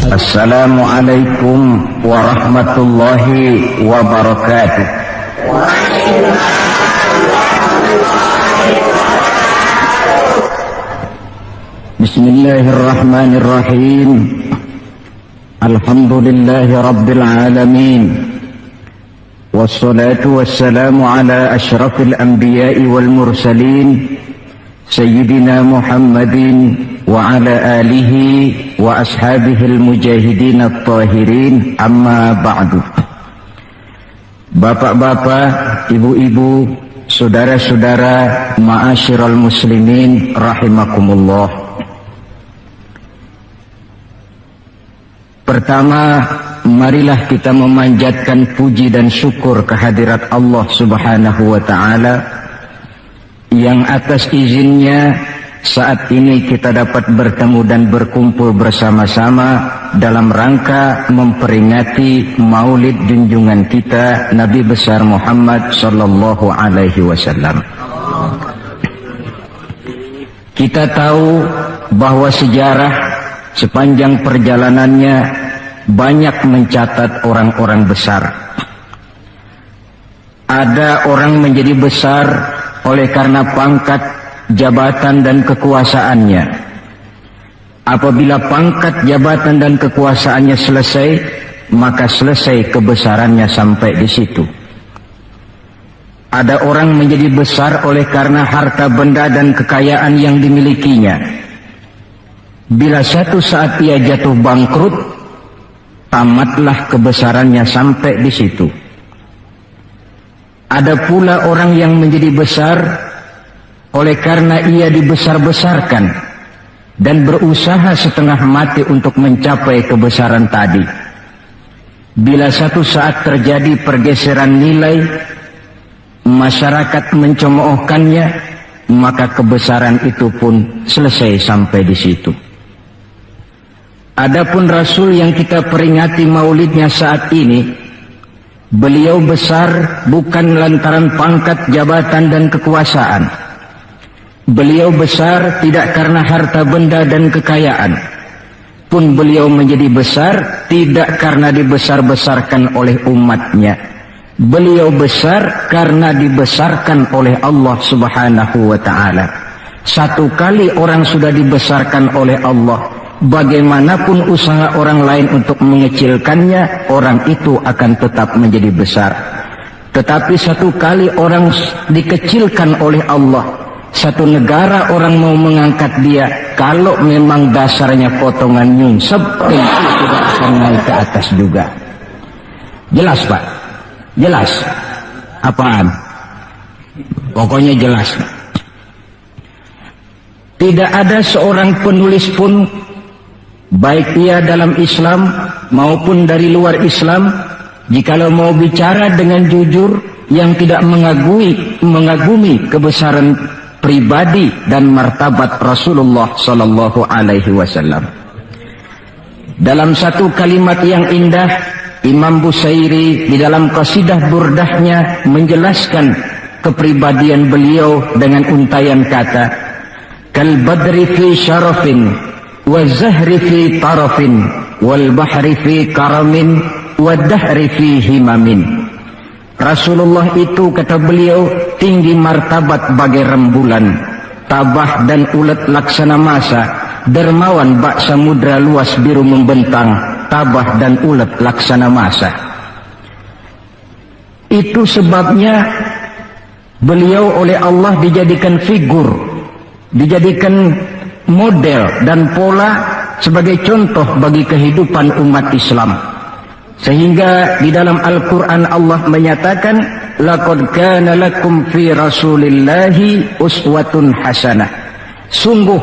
Assalamualaikum warahmatullahi wabarakatuh. Bismillahirrahmanirrahim. Alhamdulillahi rabbil alamin. Wassalatu wassalamu ala asyrafil anbiya'i wal mursalin Sayyidina Muhammadin wa ala alihi wa ashabihil mujahidin at-tahirin, amma ba'du. Bapak-bapak, ibu-ibu, saudara-saudara, ma'asyiral muslimin rahimakumullah. Pertama, marilah kita memanjatkan puji dan syukur kehadirat Allah Subhanahu wa ta'ala yang atas izinnya saat ini kita dapat bertemu dan berkumpul bersama-sama dalam rangka memperingati maulid junjungan kita Nabi besar Muhammad sallallahu alaihi wasallam. Kita tahu bahwa sejarah sepanjang perjalanannya banyak mencatat orang-orang besar. Ada orang menjadi besar oleh karena pangkat, jabatan dan kekuasaannya. Apabila pangkat, jabatan dan kekuasaannya selesai, maka selesai kebesarannya sampai di situ. Ada orang menjadi besar oleh karena harta benda dan kekayaan yang dimilikinya. Bila satu saat ia jatuh bangkrut, tamatlah kebesarannya sampai di situ. Ada pula orang yang menjadi besar oleh karena ia dibesar-besarkan dan berusaha setengah mati untuk mencapai kebesaran tadi. Bila satu saat terjadi pergeseran nilai, masyarakat mencemoohkannya, maka kebesaran itu pun selesai sampai di situ. Adapun Rasul yang kita peringati maulidnya saat ini, beliau besar bukan lantaran pangkat, jabatan dan kekuasaan. Beliau besar tidak karena harta benda dan kekayaan. Pun beliau menjadi besar tidak karena dibesar-besarkan oleh umatnya. Beliau besar karena dibesarkan oleh Allah Subhanahu wa ta'ala. Satu kali orang sudah dibesarkan oleh Allah, bagaimanapun usaha orang lain untuk mengecilkannya, orang itu akan tetap menjadi besar. Tetapi satu kali orang dikecilkan oleh Allah, satu negara orang mau mengangkat dia, kalau memang dasarnya potongan nyungsep, tentu tidak akan naik ke atas juga. Jelas Pak? Jelas? Apaan? Pokoknya jelas. Tidak ada seorang penulis pun, baik ia dalam Islam maupun dari luar Islam, jikalau mau bicara dengan jujur yang tidak mengagumi kebesaran pribadi dan martabat Rasulullah sallallahu alaihi wasallam. Dalam satu kalimat yang indah, Imam Busairi di dalam qasidah burdahnya menjelaskan kepribadian beliau dengan untayan kata, kal badri fi syarafin wazahri fi tarafin wal bahri fi karamin wadahri fi himamin. Rasulullah itu, kata beliau, tinggi martabat bagai rembulan, tabah dan ulet laksana masa, dermawan bak samudra luas biru membentang, tabah dan ulet laksana masa. Itu sebabnya beliau oleh Allah dijadikan figur, dijadikan model dan pola sebagai contoh bagi kehidupan umat Islam. Sehingga di dalam Al-Quran Allah menyatakan, laqad kana lakum fi rasulillahi uswatun hasanah. Sungguh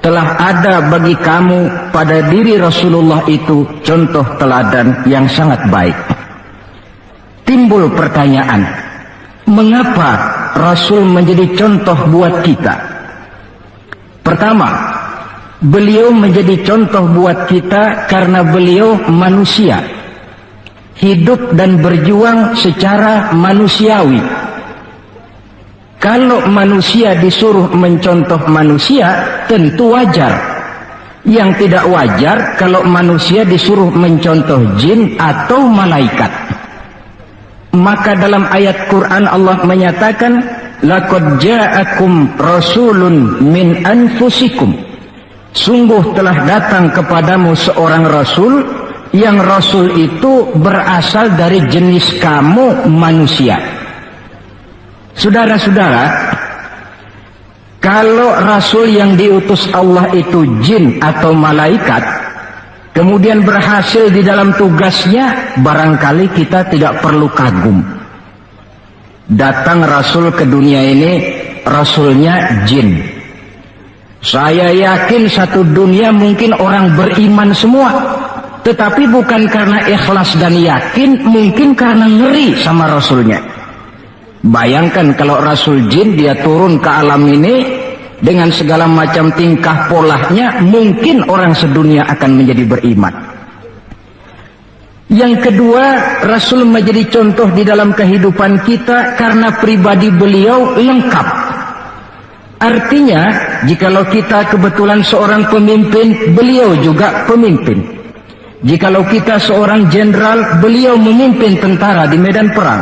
telah ada bagi kamu pada diri Rasulullah itu contoh teladan yang sangat baik. Timbul pertanyaan, mengapa Rasul menjadi contoh buat kita? Pertama, beliau menjadi contoh buat kita karena beliau manusia, hidup dan berjuang secara manusiawi. Kalau manusia disuruh mencontoh manusia, tentu wajar. Yang tidak wajar kalau manusia disuruh mencontoh jin atau malaikat. Maka dalam ayat Quran Allah menyatakan, laqad ja'akum rasulun min anfusikum. Sungguh telah datang kepadamu seorang rasul, yang rasul itu berasal dari jenis kamu manusia. Saudara-saudara, kalau rasul yang diutus Allah itu jin atau malaikat, kemudian berhasil di dalam tugasnya, barangkali kita tidak perlu kagum. Datang rasul ke dunia ini, rasulnya jin. Saya yakin satu dunia mungkin orang beriman semua, tetapi bukan karena ikhlas dan yakin, mungkin karena ngeri sama rasulnya. Bayangkan kalau rasul jin dia turun ke alam ini dengan segala macam tingkah polanya, mungkin orang sedunia akan menjadi beriman. Yang kedua, rasul menjadi contoh di dalam kehidupan kita karena pribadi beliau lengkap. Artinya, jikalau kita kebetulan seorang pemimpin, beliau juga pemimpin. Jikalau kita seorang jenderal, beliau memimpin tentara di medan perang.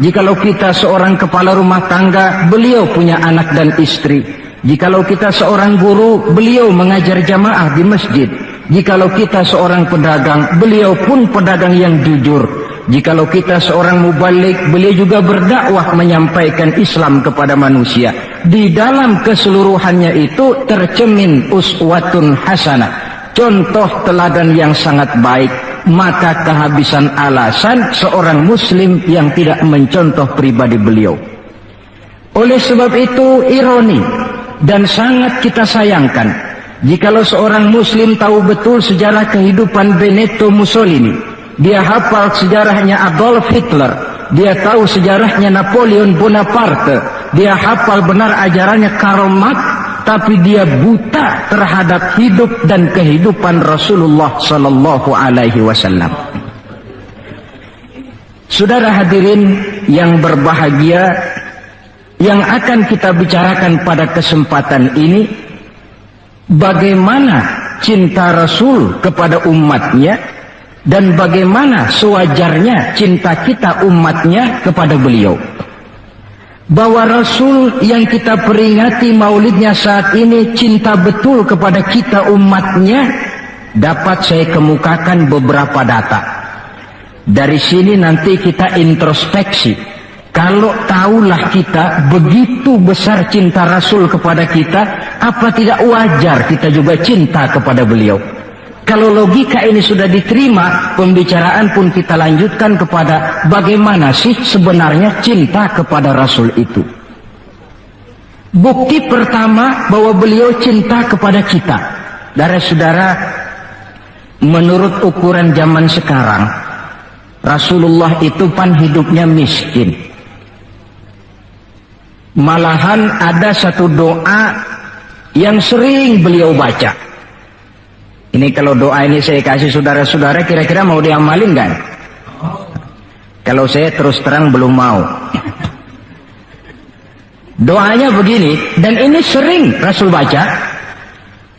Jikalau kita seorang kepala rumah tangga, beliau punya anak dan istri. Jikalau kita seorang guru, beliau mengajar jamaah di masjid. Jikalau kita seorang pedagang, beliau pun pedagang yang jujur. Jikalau kita seorang mubalik, beliau juga berdakwah menyampaikan Islam kepada manusia. Di dalam keseluruhannya itu tercemin uswatun hasanah, contoh teladan yang sangat baik. Maka kehabisan alasan seorang muslim yang tidak mencontoh pribadi beliau. Oleh sebab itu ironi dan sangat kita sayangkan jikalau seorang muslim tahu betul sejarah kehidupan Benito Mussolini, dia hafal sejarahnya Adolf Hitler, dia tahu sejarahnya Napoleon Bonaparte, dia hafal benar ajarannya Karl Marx, tapi dia buta terhadap hidup dan kehidupan Rasulullah sallallahu alaihi wasallam. Saudara hadirin yang berbahagia, yang akan kita bicarakan pada kesempatan ini, bagaimana cinta Rasul kepada umatnya dan bagaimana sewajarnya cinta kita umatnya kepada beliau. Bahwa Rasul yang kita peringati maulidnya saat ini cinta betul kepada kita umatnya, dapat saya kemukakan beberapa data. Dari sini nanti kita introspeksi. Kalau tahulah kita begitu besar cinta Rasul kepada kita, apa tidak wajar kita juga cinta kepada beliau? Kalau logika ini sudah diterima, pembicaraan pun kita lanjutkan kepada bagaimana sih sebenarnya cinta kepada Rasul itu. Bukti pertama bahwa beliau cinta kepada kita. Saudara-saudara, menurut ukuran zaman sekarang, Rasulullah itu pan hidupnya miskin. Malahan ada satu doa yang sering beliau baca. Ini kalau doa ini saya kasih saudara-saudara, kira-kira mau diamalin kan? Kalau saya terus terang belum mau. Doanya begini, dan ini sering Rasul baca.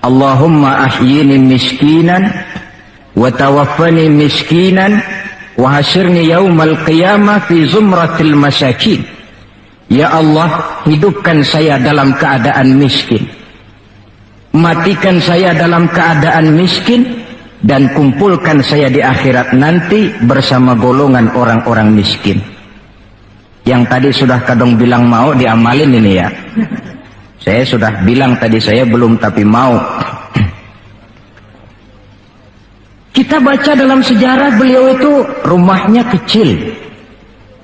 Allahumma ahyini miskinan, wa tawaffani miskinan, wa hasyirni yaumal qiyamah fi zumratil masakin. Ya Allah, hidupkan saya dalam keadaan miskin. Matikan saya dalam keadaan miskin, dan kumpulkan saya di akhirat nanti bersama golongan orang-orang miskin. Yang tadi sudah kadang bilang mau diamalin ini ya. Saya sudah bilang tadi saya belum tapi mau. Kita baca dalam sejarah beliau itu rumahnya kecil.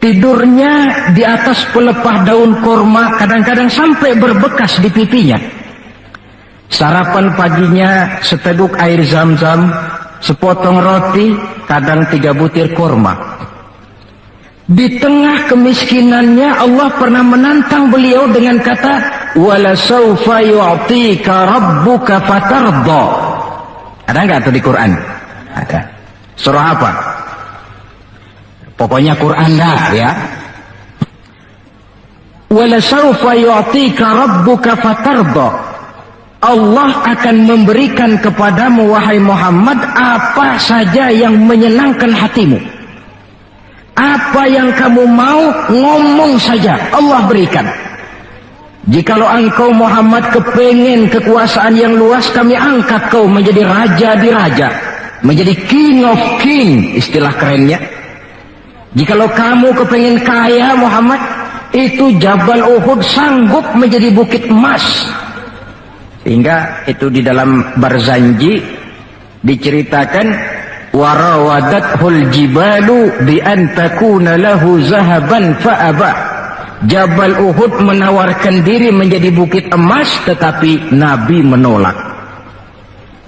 Tidurnya di atas pelepah daun kurma, kadang-kadang sampai berbekas di pipinya. Sarapan paginya seteguk air zam-zam, sepotong roti, kadang 3 butir kurma. Di tengah kemiskinannya Allah pernah menantang beliau dengan kata, wala sawfa yu'tika rabbuka fatarda. Ada enggak itu di Quran? Ada. Surah apa? Pokoknya Quran dah ya. Wala sawfa yu'tika rabbuka fatarda. Allah akan memberikan kepadamu wahai Muhammad apa saja yang menyenangkan hatimu. Apa yang kamu mau, ngomong saja, Allah berikan. Jikalau engkau Muhammad kepengen kekuasaan yang luas, kami angkat kau menjadi raja di raja, menjadi king of king, istilah kerennya. Jikalau kamu kepengen kaya Muhammad, itu Jabal Uhud sanggup menjadi bukit emas. Sehingga itu di dalam Barzanji diceritakan, warawadathu jibalu bi an takuna lahu zahaban fa'aba. Jabal Uhud menawarkan diri menjadi bukit emas, tetapi Nabi menolak.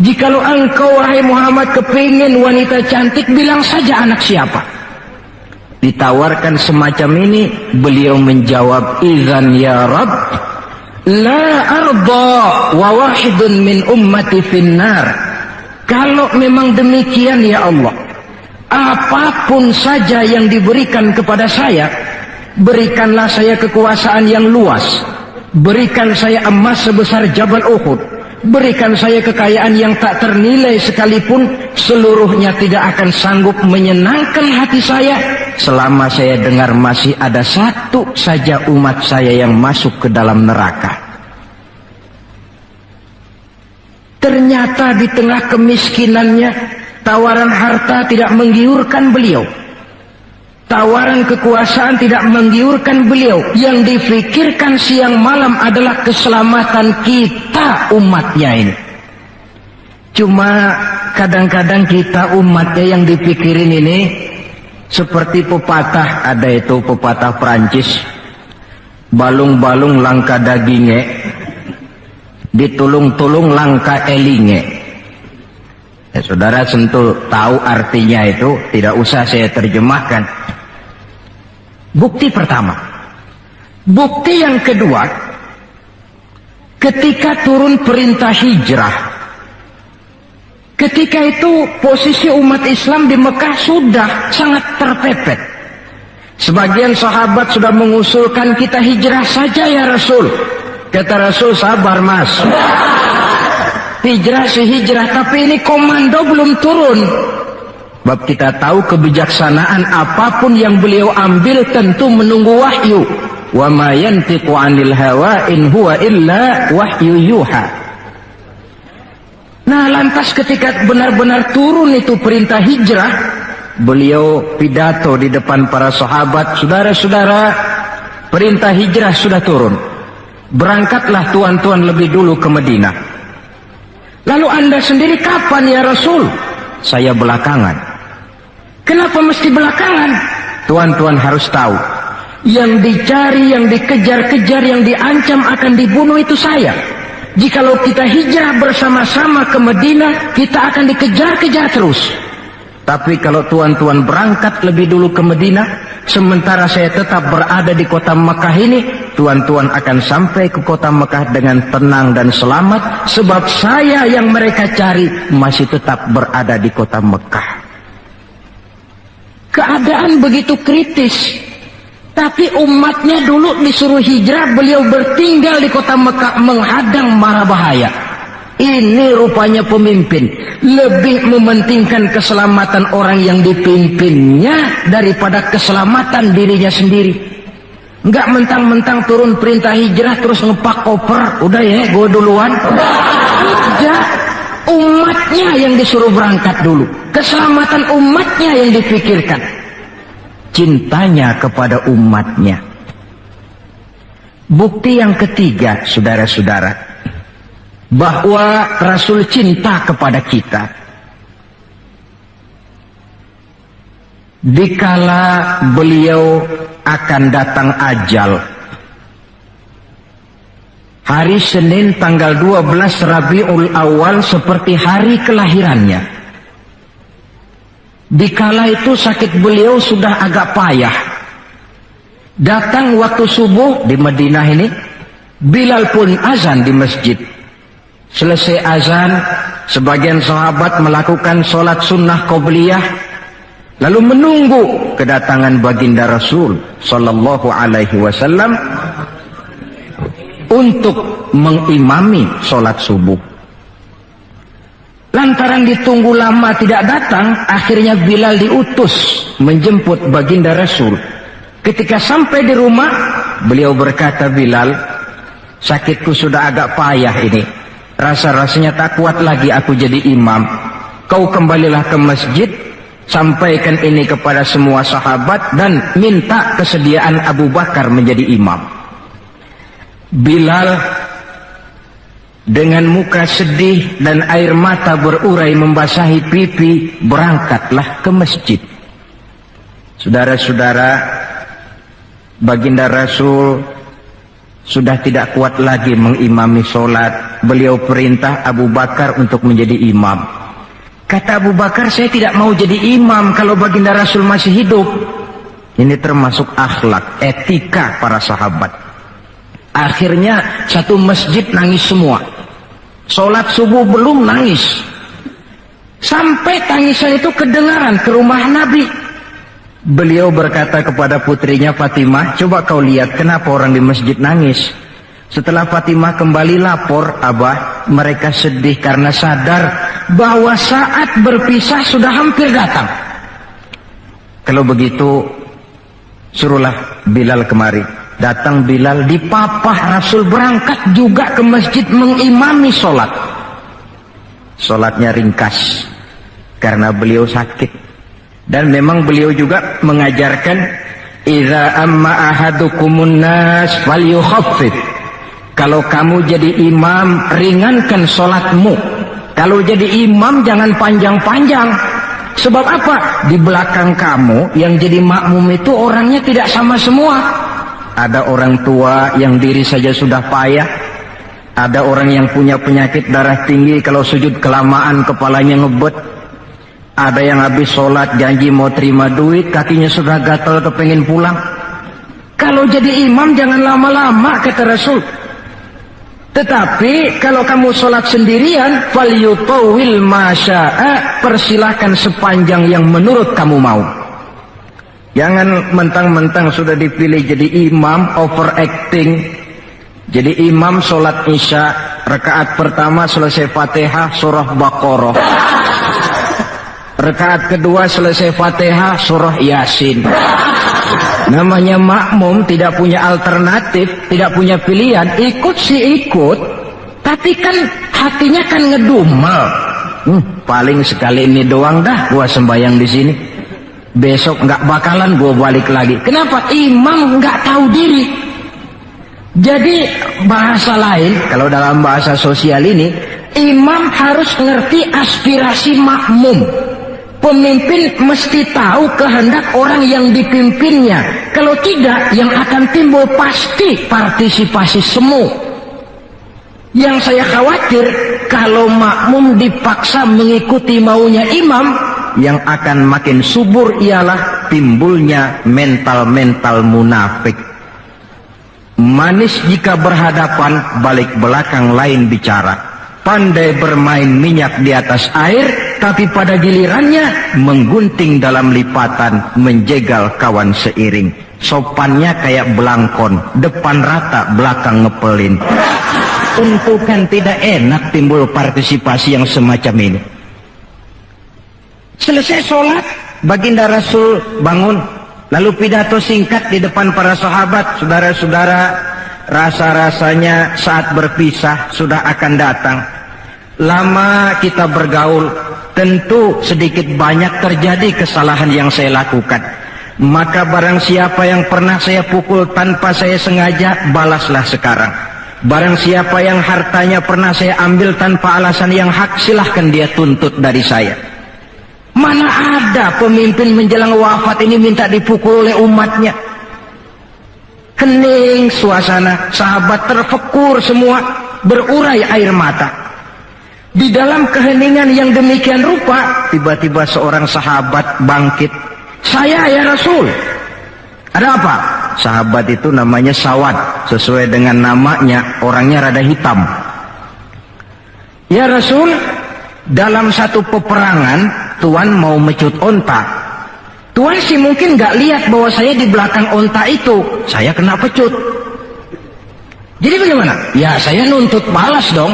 Jikalau engkau wahai Muhammad kepingin wanita cantik, bilang saja anak siapa. Ditawarkan semacam ini, beliau menjawab, idzan ya Rabb la arda wa wahidun min ummati finnar. Kalau memang demikian ya Allah, apapun saja yang diberikan kepada saya, berikanlah saya kekuasaan yang luas, berikan saya emas sebesar Jabal Uhud, berikan saya kekayaan yang tak ternilai sekalipun, seluruhnya tidak akan sanggup menyenangkan hati saya selama saya dengar masih ada satu saja umat saya yang masuk ke dalam neraka. Ternyata di tengah kemiskinannya, tawaran harta tidak menggiurkan beliau. Tawaran kekuasaan tidak menggiurkan beliau. Yang difikirkan siang malam adalah keselamatan kita umatnya ini. Cuma kadang-kadang kita umatnya yang dipikirin ini seperti pepatah, ada itu pepatah Perancis, balung-balung langka dagingnya, ditulung-tulung langka elinge. Ya, saudara tentu tahu artinya itu, tidak usah saya terjemahkan. Bukti pertama. Bukti yang kedua, ketika turun perintah hijrah, ketika itu posisi umat Islam di Mekah sudah sangat terpepet. Sebagian sahabat sudah mengusulkan, kita hijrah saja ya Rasul. Kata Rasul, sabar mas, hijrah sih hijrah, tapi ini komando belum turun. Sebab kita tahu kebijaksanaan apapun yang beliau ambil tentu menunggu wahyu. Wa ma yantiqu 'anil hawa in huwa illa wahyu yuha. Nah, lantas ketika benar-benar turun itu perintah hijrah, beliau pidato di depan para sahabat, saudara-saudara, perintah hijrah sudah turun. Berangkatlah tuan-tuan lebih dulu ke Madinah. Lalu anda sendiri kapan ya Rasul? Saya belakangan. Kenapa mesti belakangan? Tuan-tuan harus tahu, yang dicari, yang dikejar-kejar, yang diancam akan dibunuh itu saya. Jikalau kita hijrah bersama-sama ke Madinah, kita akan dikejar-kejar terus. Tapi kalau tuan-tuan berangkat lebih dulu ke Madinah, sementara saya tetap berada di kota Mekah ini, tuan-tuan akan sampai ke kota Mekah dengan tenang dan selamat, sebab saya yang mereka cari masih tetap berada di kota Mekah. Keadaan begitu kritis, tapi umatnya dulu disuruh hijrah, beliau bertinggal di kota Mekah menghadang mara bahaya. Ini rupanya pemimpin lebih mementingkan keselamatan orang yang dipimpinnya daripada keselamatan dirinya sendiri. Enggak mentang-mentang turun perintah hijrah terus ngepak koper, udah ya gue duluan. Enggak, umatnya yang disuruh berangkat dulu, keselamatan umatnya yang dipikirkan, cintanya kepada umatnya. Bukti yang ketiga, saudara-saudara, bahwa Rasul cinta kepada kita. Dikala beliau akan datang ajal, hari Senin tanggal 12 Rabiul Awal seperti hari kelahirannya. Dikala itu sakit beliau sudah agak payah. Datang waktu subuh di Madinah ini, Bilal pun azan di masjid. Selesai azan, sebagian sahabat melakukan sholat sunnah qobliyah, lalu menunggu kedatangan baginda Rasul sallallahu alaihi wasallam. untuk mengimami sholat subuh. Lantaran ditunggu lama tidak datang, akhirnya Bilal diutus menjemput baginda Rasul. Ketika sampai di rumah, beliau berkata, Bilal, sakitku sudah agak payah ini. Rasa-rasanya tak kuat lagi aku jadi imam. Kau kembalilah ke masjid, sampaikan ini kepada semua sahabat dan minta kesediaan Abu Bakar menjadi imam. Bilal dengan muka sedih dan air mata berurai membasahi pipi, berangkatlah ke masjid. Saudara-saudara, baginda Rasul sudah tidak kuat lagi mengimami sholat. Beliau perintah Abu Bakar untuk menjadi imam. Kata Abu Bakar, saya tidak mau jadi imam kalau baginda Rasul masih hidup. Ini termasuk akhlak, etika para sahabat. Akhirnya satu masjid nangis semua. Sholat subuh belum nangis. Sampai tangisan itu kedengaran ke rumah Nabi. Beliau berkata kepada putrinya Fatimah, coba kau lihat kenapa orang di masjid nangis. Setelah Fatimah kembali lapor, Abah, mereka sedih karena sadar bahwa saat berpisah sudah hampir datang. Kalau begitu, suruhlah Bilal kemari. Datang Bilal, dipapah Rasul berangkat juga ke masjid mengimami sholat. Sholatnya ringkas karena beliau sakit. Dan memang beliau juga mengajarkan, idza amma ahadukumun nas falyukhaffif. Kalau kamu jadi imam, ringankan sholatmu. Kalau jadi imam jangan panjang-panjang. Sebab apa? Di belakang kamu yang jadi makmum itu orangnya tidak sama semua. Ada orang tua yang diri saja sudah payah. Ada orang yang punya penyakit darah tinggi, kalau sujud kelamaan kepalanya ngebet. Ada yang habis sholat janji mau terima duit, kakinya sudah gatal kepengen pulang. Kalau jadi imam jangan lama-lama, kata Rasul. Tetapi kalau kamu sholat sendirian, falyutawil masya'a, persilahkan sepanjang yang menurut kamu mau. Jangan mentang-mentang sudah dipilih jadi imam, overacting. Jadi imam sholat isya, rakaat pertama selesai Fatihah surah Baqarah, rakaat kedua selesai Fatihah surah Yasin. Namanya makmum, tidak punya alternatif, tidak punya pilihan. Ikut sih ikut, tapi kan hatinya kan ngedumel. Paling sekali ini doang dah gua sembahyang di sini. Besok nggak bakalan gua balik lagi. Kenapa? Imam nggak tahu diri. Jadi bahasa lain, kalau dalam bahasa sosial ini, imam harus ngerti aspirasi makmum. Pemimpin mesti tahu kehendak orang yang dipimpinnya. Kalau tidak, yang akan timbul pasti partisipasi semu. Yang saya khawatir, kalau makmum dipaksa mengikuti maunya imam, yang akan makin subur ialah timbulnya mental-mental munafik. Manis jika berhadapan, balik belakang lain bicara. Pandai bermain minyak di atas air, tapi pada gilirannya menggunting dalam lipatan, menjegal kawan seiring. Sopannya kayak belangkon, depan rata, belakang ngepelin. Tentu kan tidak enak timbul partisipasi yang semacam ini. Selesai sholat, baginda Rasul bangun, lalu pidato singkat di depan para sahabat. Saudara-saudara, rasa-rasanya saat berpisah sudah akan datang. Lama kita bergaul, tentu sedikit banyak terjadi kesalahan yang saya lakukan. Maka barang siapa yang pernah saya pukul tanpa saya sengaja, balaslah sekarang. Barang siapa yang hartanya pernah saya ambil tanpa alasan yang hak, silahkan dia tuntut dari saya. Mana ada pemimpin menjelang wafat ini minta dipukul oleh umatnya. Hening suasana, sahabat terfekur semua, berurai air mata. Di dalam keheningan yang demikian rupa, tiba-tiba seorang sahabat bangkit. Saya ya Rasul. Ada apa? Sahabat itu namanya Sawad, sesuai dengan namanya, orangnya rada hitam. Ya Rasul, dalam satu peperangan, Tuan mau mecut onta. Tuan sih mungkin gak lihat bahwa saya di belakang onta itu. Saya kena pecut. Jadi bagaimana? Ya saya nuntut balas dong.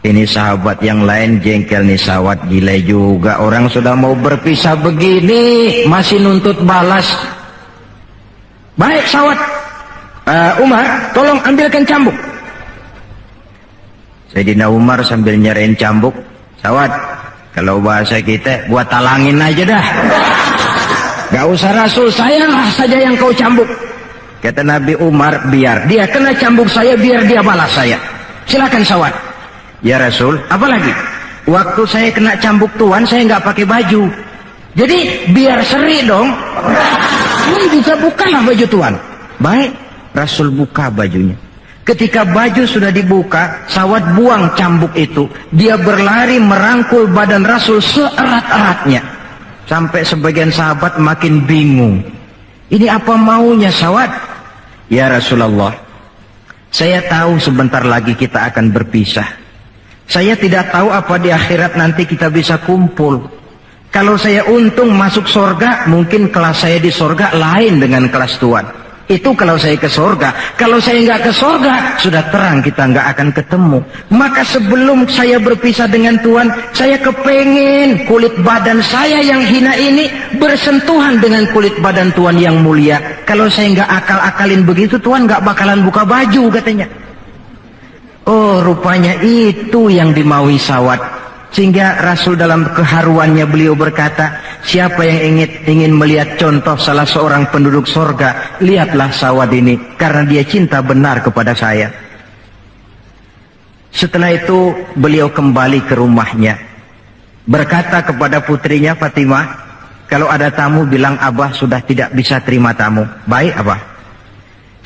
Ini sahabat yang lain jengkel nih, sawat gila juga. Orang sudah mau berpisah begini masih nuntut balas. Baik sawat, Umar tolong ambilkan cambuk. Sayyidina Umar sambil nyerain cambuk, sawat, kalau bahasa kita gua talangin aja dah. Gak usah Rasul, saya lah saja yang kau cambuk. Kata Nabi Umar, biar dia kena cambuk saya, biar dia balas saya. Silakan sawat. Ya Rasul, apalagi? Waktu saya kena cambuk tuan, saya nggak pakai baju. Jadi biar seri dong. Tuan juga bukalah baju tuan. Baik, Rasul buka bajunya. Ketika baju sudah dibuka, sawat buang cambuk itu. Dia berlari merangkul badan Rasul seerat-eratnya. Sampai sebagian sahabat makin bingung. Ini apa maunya sawat? Ya Rasulullah, saya tahu sebentar lagi kita akan berpisah. Saya tidak tahu apa di akhirat nanti kita bisa kumpul. Kalau saya untung masuk surga, mungkin kelas saya di surga lain dengan kelas tuan. Itu kalau saya ke surga. Kalau saya nggak ke surga, sudah terang kita nggak akan ketemu. Maka sebelum saya berpisah dengan tuan, saya kepengen kulit badan saya yang hina ini bersentuhan dengan kulit badan tuan yang mulia. Kalau saya nggak akal-akalin begitu, tuan nggak bakalan buka baju katanya. Oh, rupanya itu yang dimaui sawat. Sehingga Rasul dalam keharuannya beliau berkata, siapa yang ingin melihat contoh salah seorang penduduk sorga, lihatlah sawat ini, karena dia cinta benar kepada saya. Setelah itu beliau kembali ke rumahnya, berkata kepada putrinya Fatimah, kalau ada tamu bilang Abah sudah tidak bisa terima tamu. Baik Abah.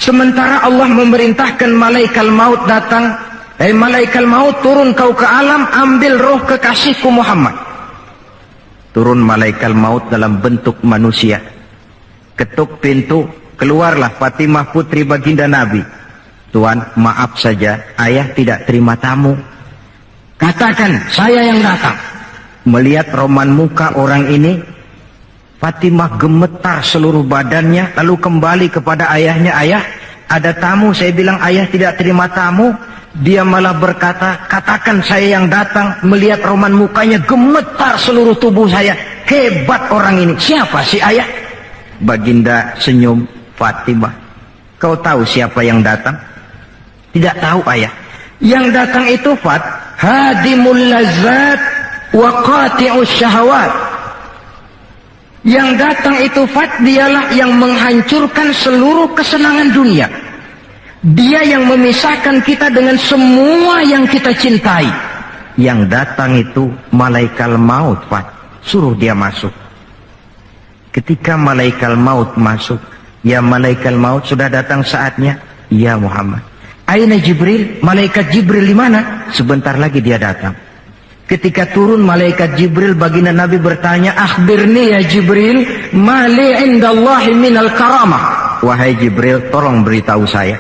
Sementara Allah memerintahkan malaikat maut datang, malaikat maut turun kau ke alam, ambil roh kekasihku Muhammad. Turun malaikat maut dalam bentuk manusia. Ketuk pintu, keluarlah Fatimah putri baginda Nabi. Tuan, maaf saja, ayah tidak terima tamu. Katakan, saya yang datang. Melihat roman muka orang ini, Fatimah gemetar seluruh badannya, lalu kembali kepada ayahnya, ayah, ada tamu, saya bilang ayah tidak terima tamu. Dia malah berkata, katakan saya yang datang. Melihat roman mukanya, gemetar seluruh tubuh saya. Hebat orang ini. Siapa si ayah? Baginda senyum, Fatimah, kau tahu siapa yang datang? Tidak tahu ayah. Yang datang itu Fat, hadimul lazat wa qati'us syahawat. Yang datang itu Fat, dialah yang menghancurkan seluruh kesenangan dunia. Dia yang memisahkan kita dengan semua yang kita cintai. Yang datang itu malaikat maut, Pak. Suruh dia masuk. Ketika malaikat maut masuk, ya malaikat maut sudah datang saatnya. Ya Muhammad. Aina Jibril? Malaikat Jibril di mana? Sebentar lagi dia datang. Ketika turun malaikat Jibril, baginda Nabi bertanya, akhbirni ya Jibril, mali indallahi minal karamah. Wahai Jibril, tolong beritahu saya.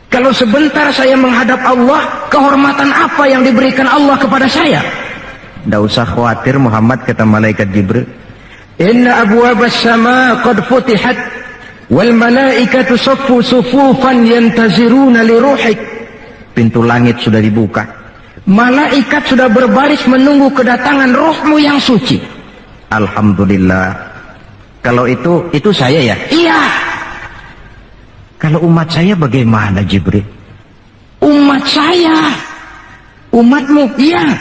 Kalau sebentar saya menghadap Allah, kehormatan apa yang diberikan Allah kepada saya? Tidak usah khawatir Muhammad, kata malaikat Jibril. Inna abwabas sama qad futihat, wal malaikatu saffu sufufan yantaziruna li ruhik. Pintu langit sudah dibuka. Malaikat sudah berbaris menunggu kedatangan rohmu yang suci. Alhamdulillah. Kalau itu saya ya? Iya. Kalau umat saya bagaimana Jibril? Umat saya. Umatmu? Iya.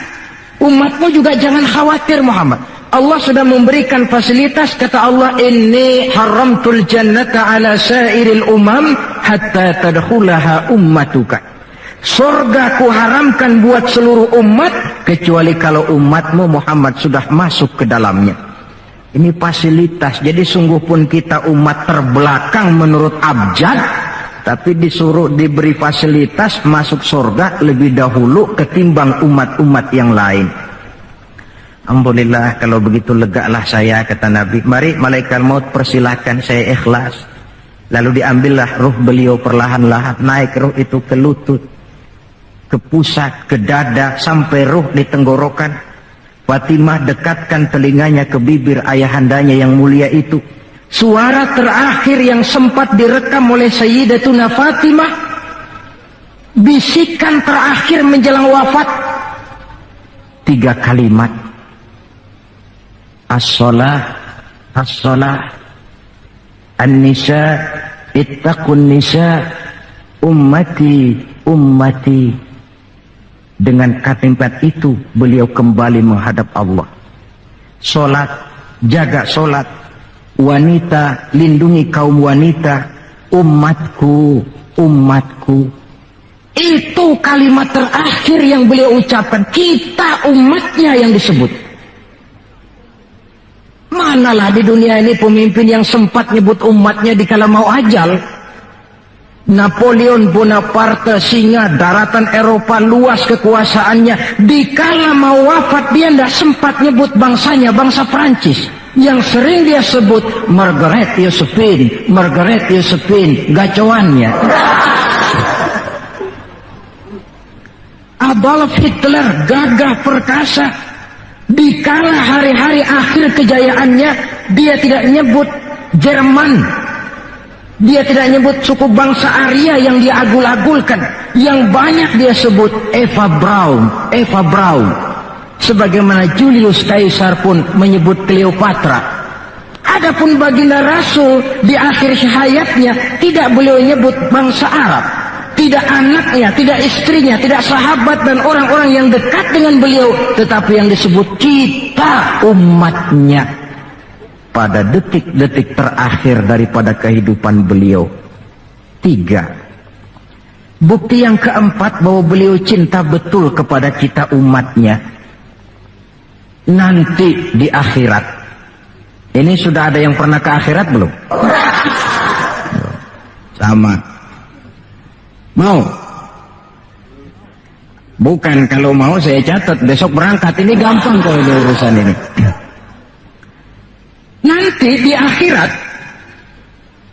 Umatmu juga jangan khawatir Muhammad. Allah sudah memberikan fasilitas, kata Allah, inni haramtul jannata ala sairil umam hatta tadkhulaha ummatuka. Surga ku haramkan buat seluruh umat kecuali kalau umatmu Muhammad sudah masuk ke dalamnya. Ini fasilitas. Jadi sungguh pun kita umat terbelakang menurut abjad, tapi disuruh diberi fasilitas masuk surga lebih dahulu ketimbang umat-umat yang lain. Alhamdulillah, kalau begitu legalah saya, kata Nabi. Mari malaikat maut persilahkan, saya ikhlas. Lalu diambillah ruh beliau perlahan-lahan, naik ruh itu ke lutut, ke pusat, ke dada, sampai ruh di tenggorokan. Fatimah dekatkan telinganya ke bibir ayahandanya yang mulia itu. suara terakhir yang sempat direkam oleh Sayyidatuna Fatimah, bisikan terakhir menjelang wafat, 3 kalimat. As-shalah, as-shalah, an-nisa, ittaqun nisa, ummati, ummati. Dengan kalimat itu beliau kembali menghadap Allah. Solat, jaga solat. Wanita, lindungi kaum wanita. Umatku, umatku. Itu kalimat terakhir yang beliau ucapkan. Kita umatnya yang disebut. Manalah di dunia ini pemimpin yang sempat nyebut umatnya dikala mau ajal. Napoleon Bonaparte, singa daratan Eropa, luas kekuasaannya, dikala mau wafat dia tidak sempat nyebut bangsanya, bangsa Prancis. Yang sering dia sebut Margaret Josephine, Margaret Josephine, gacoannya. Adolf Hitler, gagah perkasa. Dikala hari-hari akhir kejayaannya, dia tidak nyebut Jerman. Dia tidak nyebut suku bangsa Arya yang dia agul-agulkan. Yang banyak dia sebut Eva Braun, Eva Braun. Sebagaimana Julius Caesar pun menyebut Cleopatra. Adapun baginda Rasul di akhir hayatnya tidak beliau nyebut bangsa Arab. Tidak anaknya, tidak istrinya, tidak sahabat dan orang-orang yang dekat dengan beliau. Tetapi yang disebut kita umatnya. Pada detik-detik terakhir daripada kehidupan beliau. 3. Bukti yang keempat bahwa beliau cinta betul kepada kita umatnya. Nanti di akhirat. Ini sudah ada yang pernah ke akhirat belum? Sama. Mau? Bukan, kalau mau saya catat besok berangkat. Ini gampang kalau di urusan ini. Nanti di akhirat,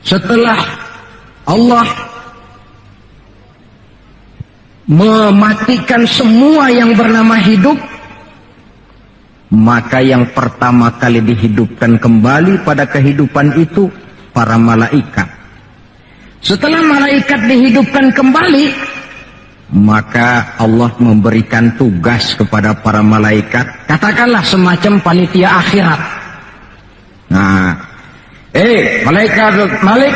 setelah Allah mematikan semua yang bernama hidup, maka yang pertama kali dihidupkan kembali pada kehidupan itu para malaikat. Setelah malaikat dihidupkan kembali, maka Allah memberikan tugas kepada para malaikat, katakanlah semacam panitia akhirat. Nah, malaikat Malik,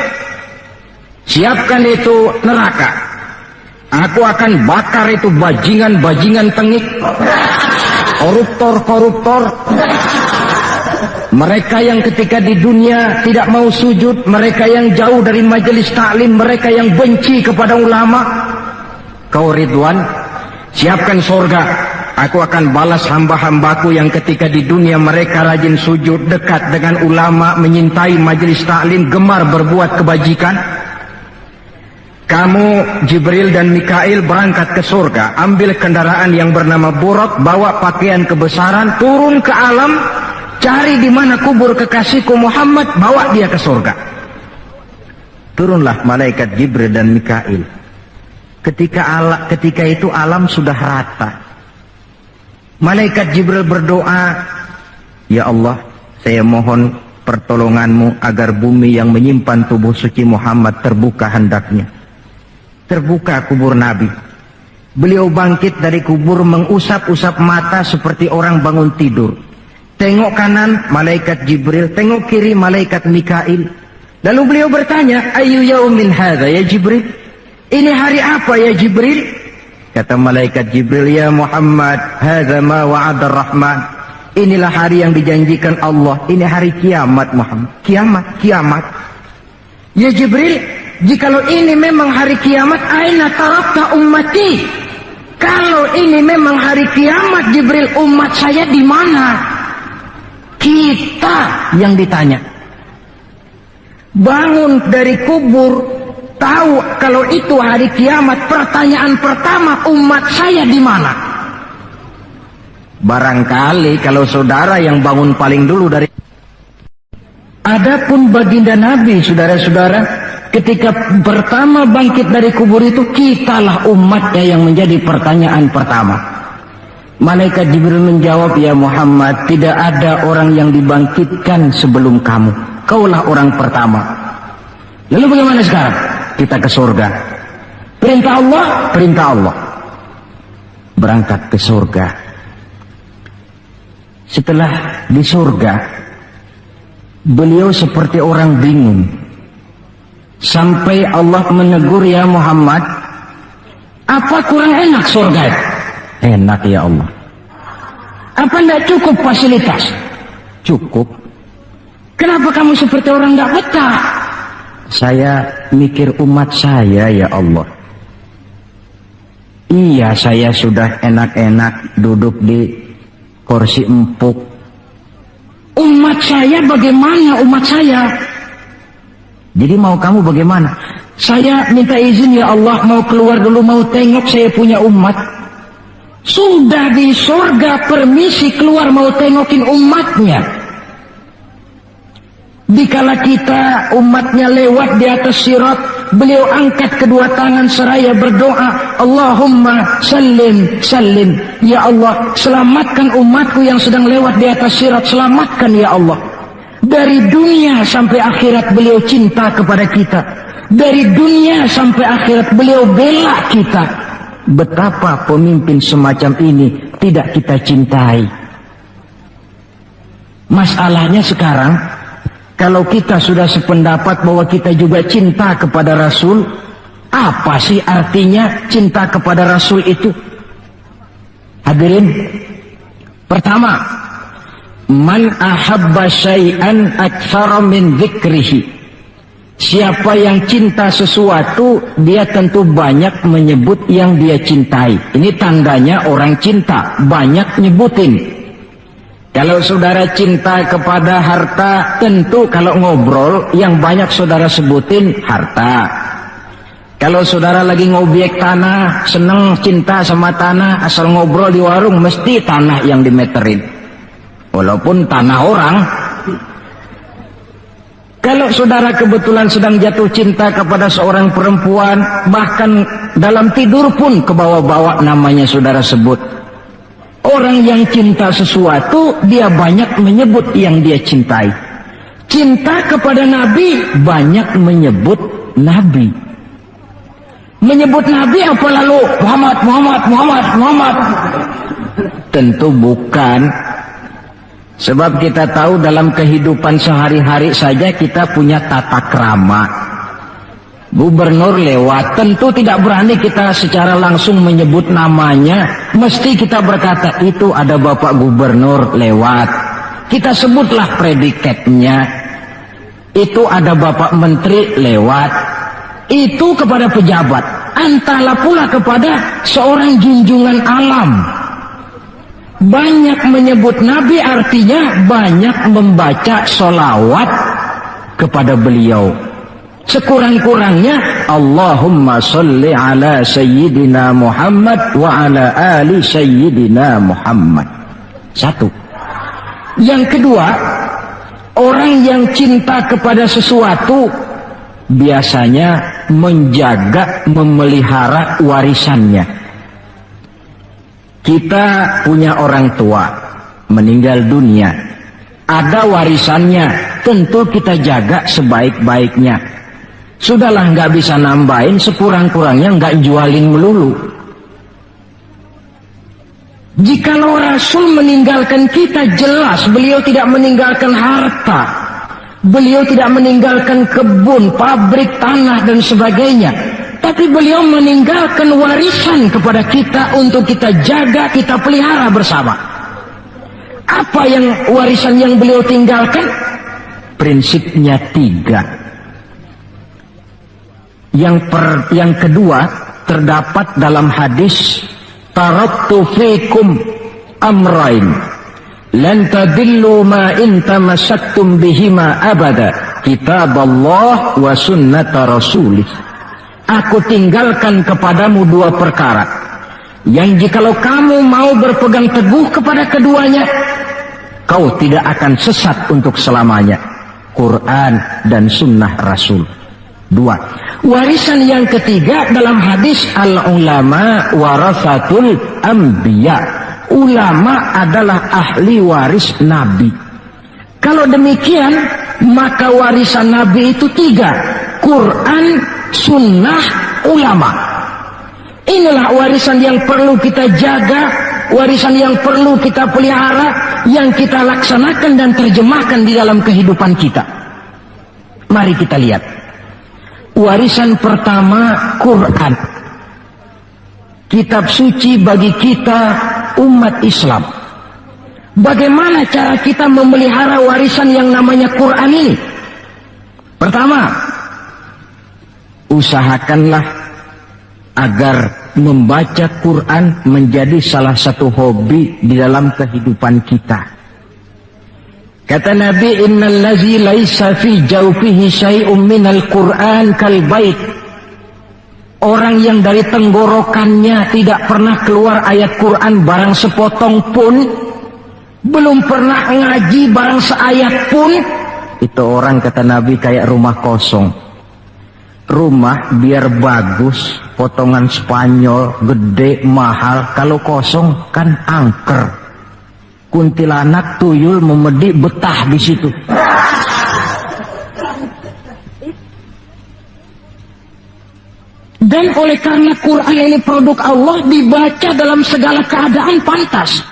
siapkan itu neraka. Aku akan bakar itu bajingan-bajingan tengik, koruptor-koruptor. Mereka yang ketika di dunia tidak mau sujud, mereka yang jauh dari majelis taklim, mereka yang benci kepada ulama. Kau Ridwan, siapkan surga. Aku akan balas hamba-hambaku yang ketika di dunia mereka rajin sujud, dekat dengan ulama, menyintai majelis taklim, gemar berbuat kebajikan. Kamu Jibril dan Mikail berangkat ke surga, ambil kendaraan yang bernama Buraq, bawa pakaian kebesaran, turun ke alam, cari di mana kubur kekasihku Muhammad, bawa dia ke surga. Turunlah malaikat Jibril dan Mikail. Ketika itu alam sudah rata. Malaikat Jibril berdoa, ya Allah, saya mohon pertolonganmu agar bumi yang menyimpan tubuh suci Muhammad terbuka hendaknya. Terbuka kubur Nabi. Beliau bangkit dari kubur mengusap-usap mata seperti orang bangun tidur. Tengok kanan malaikat Jibril, tengok kiri malaikat Mikail. Lalu beliau bertanya, ayu yaumin hadza ya Jibril? Ini hari apa ya Jibril? Kata malaikat Jibril, ya Muhammad, hadza ma wa'ada ar-Rahman. Inilah hari yang dijanjikan Allah. Ini hari kiamat Muhammad. Kiamat. Ya Jibril, jikalau ini memang hari kiamat, aina tarakta ummati? Kalau ini memang hari kiamat Jibril, umat saya di mana? Kita yang ditanya. Bangun dari kubur, tahu kalau itu hari kiamat, pertanyaan pertama, umat saya di mana? Barangkali kalau saudara yang bangun paling dulu dari. Adapun baginda Nabi, saudara-saudara, ketika pertama bangkit dari kubur itu, kitalah umatnya yang menjadi pertanyaan pertama. Malaikat Jibril menjawab, ya Muhammad, tidak ada orang yang dibangkitkan sebelum kamu. Kaulah orang pertama. Lalu bagaimana sekarang? Kita ke surga. Perintah Allah, perintah Allah. Berangkat ke surga. Setelah di surga, beliau seperti orang bingung. Sampai Allah menegur, ya Muhammad, apa kurang enak surga? Enak ya Allah. Apa tidak cukup fasilitas? Cukup. Kenapa kamu seperti orang tidak betah? Saya mikir umat saya ya Allah. Iya, saya sudah enak-enak duduk di kursi empuk. Umat saya bagaimana umat saya? Jadi mau kamu bagaimana? Saya minta izin ya Allah, mau keluar dulu, mau tengok saya punya umat. Sudah di surga permisi keluar mau tengokin umatnya. Dikala kita umatnya lewat di atas sirat, beliau angkat kedua tangan seraya berdoa, Allahumma sallim sallim. Ya Allah, selamatkan umatku yang sedang lewat di atas sirat, selamatkan ya Allah. Dari dunia sampai akhirat beliau cinta kepada kita. Dari dunia sampai akhirat beliau bela kita. Betapa pemimpin semacam ini tidak kita cintai. Masalahnya sekarang, kalau kita sudah sependapat bahwa kita juga cinta kepada Rasul, apa sih artinya cinta kepada Rasul itu? Hadirin, pertama, man ahabba syai'an aktsara min dzikrihi. Siapa yang cinta sesuatu, dia tentu banyak menyebut yang dia cintai. Ini tandanya orang cinta, banyak nyebutin. Kalau saudara cinta kepada harta, tentu kalau ngobrol yang banyak saudara sebutin harta. Kalau saudara lagi ngobjek tanah, seneng cinta sama tanah, asal ngobrol di warung mesti tanah yang dimeterin. Walaupun tanah orang. Kalau saudara kebetulan sedang jatuh cinta kepada seorang perempuan, bahkan dalam tidur pun kebawa-bawa namanya saudara sebut. Orang yang cinta sesuatu, dia banyak menyebut yang dia cintai. Cinta kepada Nabi, banyak menyebut Nabi. Menyebut Nabi apa lalu? Muhammad, Muhammad, Muhammad, Muhammad. Tentu bukan. Sebab kita tahu dalam kehidupan sehari-hari saja kita punya tata krama. Gubernur lewat, tentu tidak berani kita secara langsung menyebut namanya. Mesti kita berkata, itu ada Bapak Gubernur lewat. Kita sebutlah predikatnya. Itu ada Bapak Menteri lewat. Itu kepada pejabat. Entahlah pula kepada seorang junjungan alam. Banyak menyebut Nabi artinya banyak membaca sholawat kepada beliau. Sekurang-kurangnya Allahumma sholli ala Sayyidina Muhammad wa ala ali Sayyidina Muhammad. Satu. Yang kedua, orang yang cinta kepada sesuatu biasanya menjaga, memelihara warisannya. Kita punya orang tua meninggal dunia, ada warisannya, tentu kita jaga sebaik-baiknya. Sudahlah, nggak bisa nambahin, sekurang-kurangnya nggak jualin melulu. Jikalau Rasul meninggalkan kita, jelas beliau tidak meninggalkan harta, beliau tidak meninggalkan kebun, pabrik, tanah dan sebagainya. Tapi beliau meninggalkan warisan kepada kita untuk kita jaga, kita pelihara bersama. Apa yang warisan yang beliau tinggalkan? Prinsipnya 3. Yang kedua terdapat dalam hadis, taraktu fikum amrain lan tadillu ma in tamassaktum bihima abada, kitaballah wa sunnata rasulih. Aku tinggalkan kepadamu 2 perkara yang jikalau kamu mau berpegang teguh kepada keduanya, kau tidak akan sesat untuk selamanya. Quran dan sunnah Rasul. 2. Warisan yang ketiga dalam hadis, al-ulama warasatul anbiya. Ulama adalah ahli waris Nabi. Kalau demikian, maka warisan Nabi itu 3: Quran, sunnah, ulama. Inilah warisan yang perlu kita jaga, warisan yang perlu kita pelihara, yang kita laksanakan dan terjemahkan di dalam kehidupan kita. Mari kita lihat. Warisan pertama, Quran. Kitab suci bagi kita umat Islam. Bagaimana cara kita memelihara warisan yang namanya Quran ini? Pertama, usahakanlah agar membaca Quran menjadi salah satu hobi di dalam kehidupan kita. Kata Nabi, innal ladzi laisa fi jawfihi syai'un minal Qur'an kal bait. Orang yang dari tenggorokannya tidak pernah keluar ayat Quran barang sepotong pun, belum pernah ngaji barang seayat pun, itu orang, kata Nabi, kayak rumah kosong. Rumah biar bagus, potongan Spanyol, gede, mahal, kalau kosong kan angker. Kuntilanak, tuyul, memedi, betah di situ. Dan oleh karena Quran ini produk Allah, dibaca dalam segala keadaan pantas.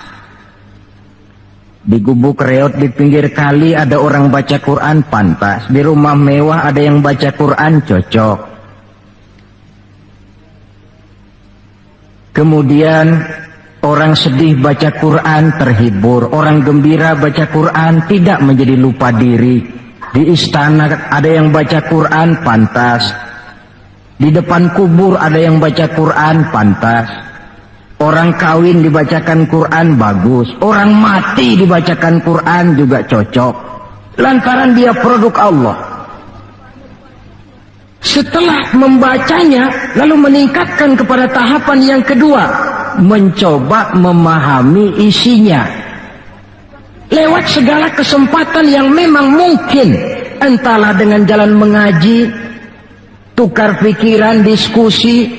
Di gubuk reot di pinggir kali ada orang baca Quran, pantas. Di rumah mewah ada yang baca Quran, cocok. Kemudian orang sedih baca Quran, terhibur. Orang gembira baca Quran, tidak menjadi lupa diri. Di istana ada yang baca Quran, pantas. Di depan kubur ada yang baca Quran, pantas. Orang kawin dibacakan Quran, bagus. Orang mati dibacakan Quran juga cocok. Lantaran dia produk Allah. Setelah membacanya, lalu meningkatkan kepada tahapan yang kedua, mencoba memahami isinya. Lewat segala kesempatan yang memang mungkin, entahlah dengan jalan mengaji, tukar pikiran, diskusi,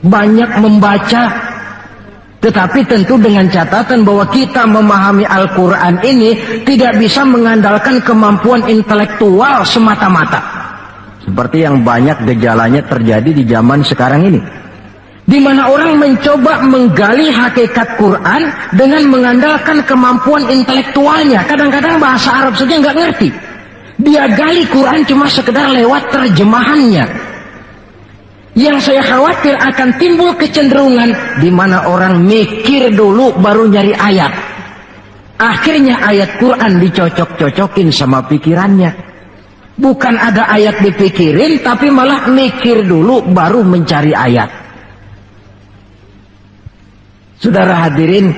banyak membaca. Tetapi tentu dengan catatan bahwa kita memahami Al-Quran ini tidak bisa mengandalkan kemampuan intelektual semata-mata. Seperti yang banyak gejalanya terjadi di zaman sekarang ini. Di mana orang mencoba menggali hakikat Quran dengan mengandalkan kemampuan intelektualnya. Kadang-kadang bahasa Arab saja nggak ngerti. Dia gali Quran cuma sekedar lewat terjemahannya. Yang saya khawatir akan timbul kecenderungan di mana orang mikir dulu baru nyari ayat. Akhirnya ayat Quran dicocok-cocokin sama pikirannya. Bukan ada ayat dipikirin, tapi malah mikir dulu baru mencari ayat. Saudara hadirin,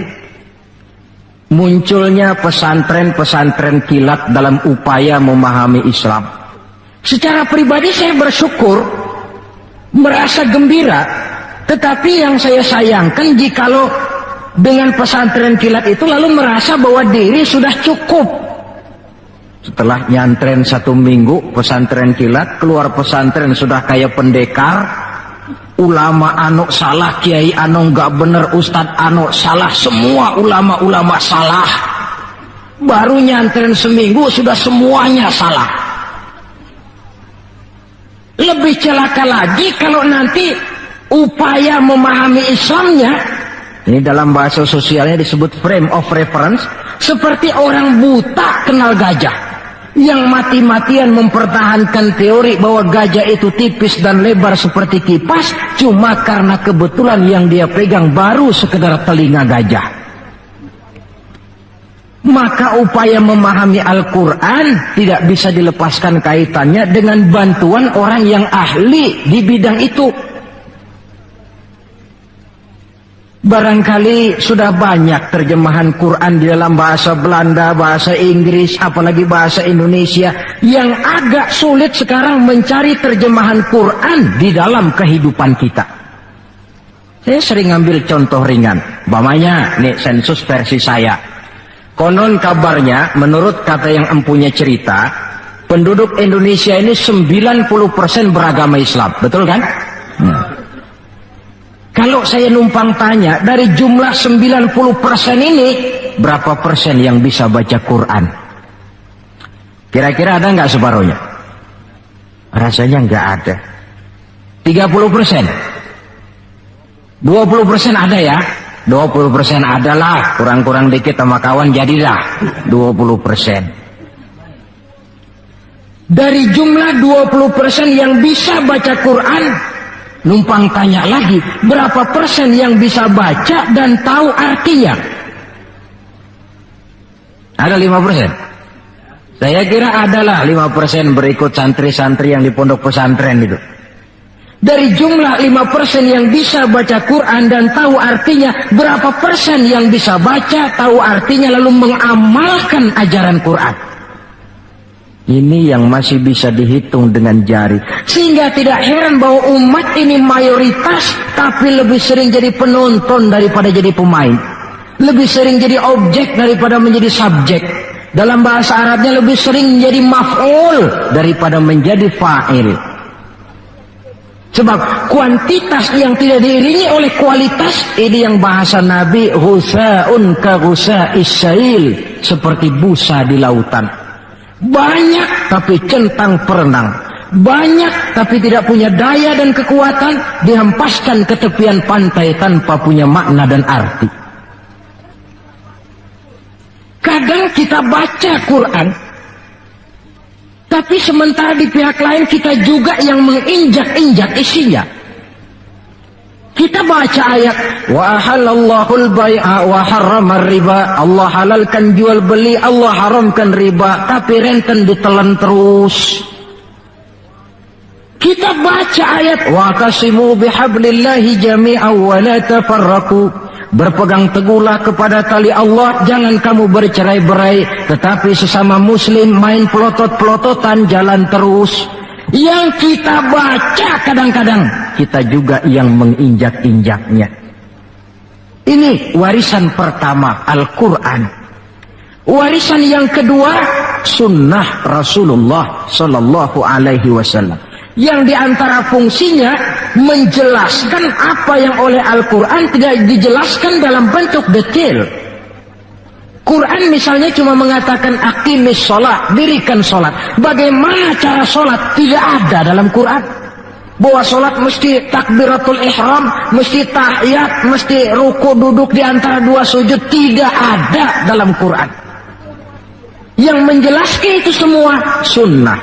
munculnya pesantren-pesantren kilat dalam upaya memahami Islam. Secara pribadi saya bersyukur, merasa gembira, tetapi yang saya sayangkan jikalau dengan pesantren kilat itu lalu merasa bahwa diri sudah cukup. Setelah nyantren 1 minggu pesantren kilat, keluar pesantren sudah kayak pendekar, ulama anu salah, kiai anu nggak bener, ustadz anu salah, semua ulama-ulama salah. Baru nyantren seminggu sudah semuanya salah. Lebih celaka lagi kalau nanti upaya memahami Islamnya, ini dalam bahasa sosialnya disebut frame of reference, seperti orang buta kenal gajah, yang mati-matian mempertahankan teori bahwa gajah itu tipis dan lebar seperti kipas, cuma karena kebetulan yang dia pegang baru sekedar telinga gajah. Maka upaya memahami Al-Quran tidak bisa dilepaskan kaitannya dengan bantuan orang yang ahli di bidang itu. Barangkali sudah banyak terjemahan Quran di dalam bahasa Belanda, bahasa Inggris, apalagi bahasa Indonesia, yang agak sulit sekarang mencari terjemahan Quran di dalam kehidupan kita. Saya sering ambil contoh ringan, umpamanya nih sensus versi saya. Konon kabarnya, menurut kata yang empunya cerita, penduduk Indonesia ini 90% beragama Islam, betul kan? Kalau saya numpang tanya, dari jumlah 90% ini, berapa persen yang bisa baca Quran? Kira-kira ada nggak separuhnya? Rasanya nggak ada. 30%. 20% ada ya? 20% adalah, kurang-kurang dikit sama kawan jadilah 20%. Dari jumlah 20% yang bisa baca Quran, numpang tanya lagi, berapa persen yang bisa baca dan tahu artinya? Ada 5%? Saya kira adalah 5% berikut santri-santri yang di pondok pesantren itu. Dari jumlah 5% yang bisa baca Quran dan tahu artinya, berapa persen yang bisa baca, tahu artinya, lalu mengamalkan ajaran Quran? Ini yang masih bisa dihitung dengan jari. Sehingga tidak heran bahwa umat ini mayoritas, tapi lebih sering jadi penonton daripada jadi pemain. Lebih sering jadi objek daripada menjadi subjek. Dalam bahasa Arabnya lebih sering menjadi maf'ul daripada menjadi fa'il. Sebab kuantitas yang tidak diiringi oleh kualitas, ini yang bahasa Nabi, husa'un ka husa'is sail, seperti busa di lautan. Banyak tapi centang perenang, banyak tapi tidak punya daya dan kekuatan, dihempaskan ke tepian pantai tanpa punya makna dan arti. Kadang kita baca Quran, tapi sementara di pihak lain kita juga yang menginjak-injak isinya. Kita baca ayat wa ahallallahul bai'a wa harramar riba, Allah halalkan jual beli, Allah haramkan riba, tapi renten ditelan terus. Kita baca ayat wa tasimu bihablillahi jami'an wa la tafarraqu, berpegang teguhlah kepada tali Allah, jangan kamu bercerai-berai, tetapi sesama muslim main pelotot-pelototan jalan terus. Yang kita baca kadang-kadang kita juga yang menginjak-injaknya. Ini warisan pertama, Al-Quran. Warisan yang kedua, sunnah Rasulullah Sallallahu Alaihi Wasallam, yang diantara fungsinya menjelaskan apa yang oleh Al-Quran tidak dijelaskan dalam bentuk detail. Quran misalnya cuma mengatakan aqimis sholat, dirikan sholat. Bagaimana cara sholat? Tidak ada dalam Quran. Bahwa sholat mesti takbiratul ihram, mesti tahiyat, mesti ruku duduk di antara dua sujud, tidak ada dalam Quran. Yang menjelaskan itu semua sunnah.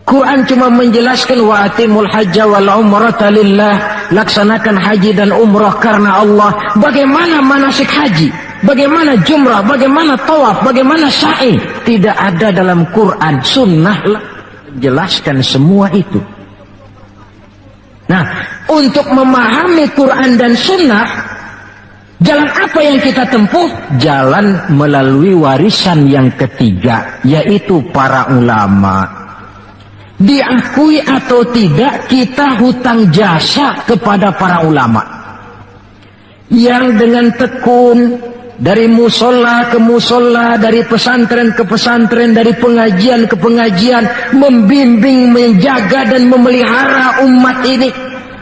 Quran cuma menjelaskan wa atimul hajja wal umrata lillah, laksanakan haji dan umrah karena Allah. Bagaimana manasik haji, bagaimana jumrah, bagaimana tawaf, bagaimana sa'i, tidak ada dalam Quran. Sunnah menjelaskan semua itu. Nah, untuk memahami Quran dan sunnah, jalan apa yang kita tempuh? Jalan melalui warisan yang ketiga, yaitu para ulama. Diakui atau tidak, kita hutang jasa kepada para ulama yang dengan tekun dari musola ke musola, dari pesantren ke pesantren, dari pengajian ke pengajian, membimbing, menjaga dan memelihara umat ini.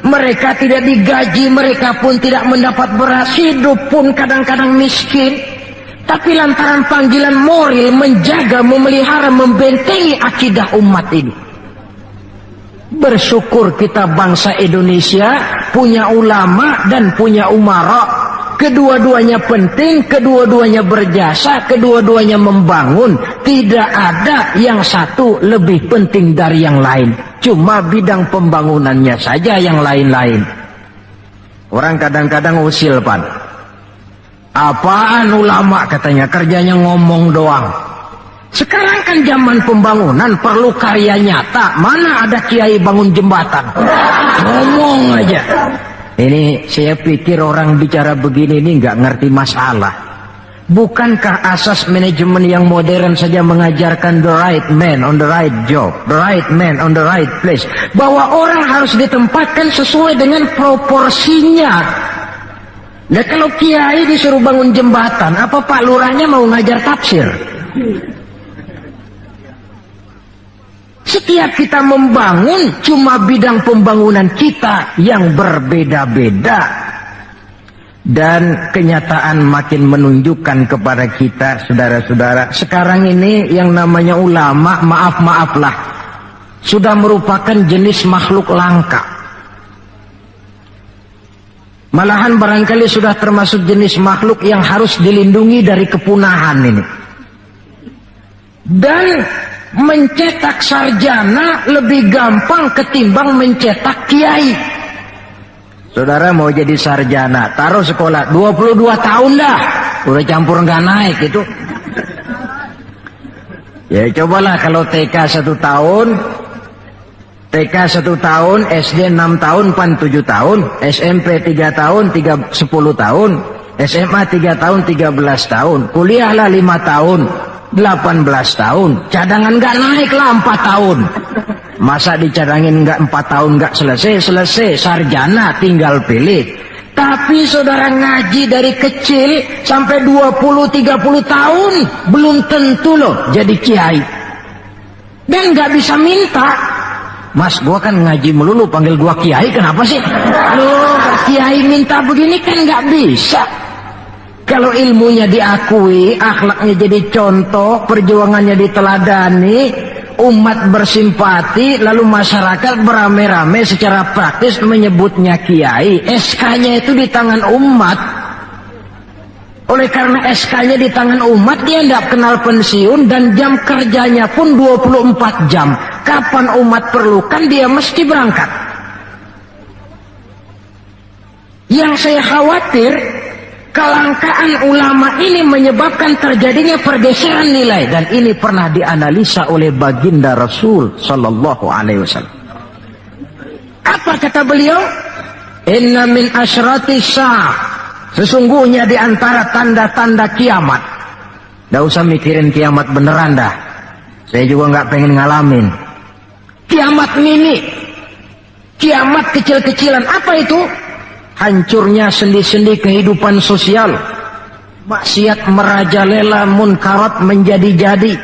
Mereka tidak digaji, mereka pun tidak mendapat beras, hidup pun kadang-kadang miskin, tapi lantaran panggilan moral menjaga, memelihara, membentengi akidah umat ini. Bersyukur kita bangsa Indonesia punya ulama dan punya umara. Kedua-duanya penting, kedua-duanya berjasa, kedua-duanya membangun. Tidak ada yang satu lebih penting dari yang lain. Cuma bidang pembangunannya saja yang lain-lain. Orang kadang-kadang usil, Pan. Apaan ulama katanya, kerjanya ngomong doang. Sekarang kan zaman pembangunan perlu karya nyata. Mana ada kiai bangun jembatan? Ngomong aja. Ini saya pikir orang bicara begini ini nggak ngerti masalah. Bukankah asas manajemen yang modern saja mengajarkan the right man on the right job, the right man on the right place, bahwa orang harus ditempatkan sesuai dengan proporsinya. Nah, kalau kiai disuruh bangun jembatan, apa Pak Lurahnya mau ngajar tafsir? Setiap kita membangun, cuma bidang pembangunan kita yang berbeda-beda. Dan kenyataan makin menunjukkan kepada kita, saudara-saudara, sekarang ini yang namanya ulama, maaf-maaflah, sudah merupakan jenis makhluk langka. Malahan barangkali sudah termasuk jenis makhluk yang harus dilindungi dari kepunahan ini. Dan mencetak sarjana lebih gampang ketimbang mencetak kiai. Saudara mau jadi sarjana, taruh sekolah 22 tahun dah, udah campur nggak naik itu. Ya cobalah kalau TK 1 tahun, TK 1 tahun, SD 6 tahun, PAN 7 tahun, SMP 3 tahun, 10 tahun, SMA 3 tahun, 13 tahun, kuliahlah 5 tahun, 18 tahun, cadangan nggak naik lah 4 tahun. Masa dicadangin nggak 4 tahun nggak selesai, sarjana tinggal pilih. Tapi saudara ngaji dari kecil sampai 20-30 tahun belum tentu loh jadi kiai. Dan nggak bisa minta. Mas, gua kan ngaji melulu, panggil gua kiai, kenapa sih? Loh, kiai minta begini kan nggak bisa. Kalau ilmunya diakui, akhlaknya jadi contoh, perjuangannya diteladani, umat bersimpati, lalu masyarakat beramai-ramai secara praktis menyebutnya kiai. SK-nya itu di tangan umat. Oleh karena SK-nya di tangan umat, dia tidak kenal pensiun dan jam kerjanya pun 24 jam. Kapan umat perlukan, dia mesti berangkat. Yang saya khawatir, kelangkaan ulama ini menyebabkan terjadinya pergeseran nilai, dan ini pernah dianalisa oleh baginda Rasul sallallahu alaihi wasallam. Apa kata beliau? Inna min asyrati sa'ah, sesungguhnya di antara tanda-tanda kiamat. Nggak usah mikirin kiamat beneran dah, saya juga nggak pengen ngalamin. Kiamat mini, kiamat kecil-kecilan. Apa itu? Hancurnya sendi-sendi kehidupan sosial, maksiat merajalela, munkarat menjadi-jadi,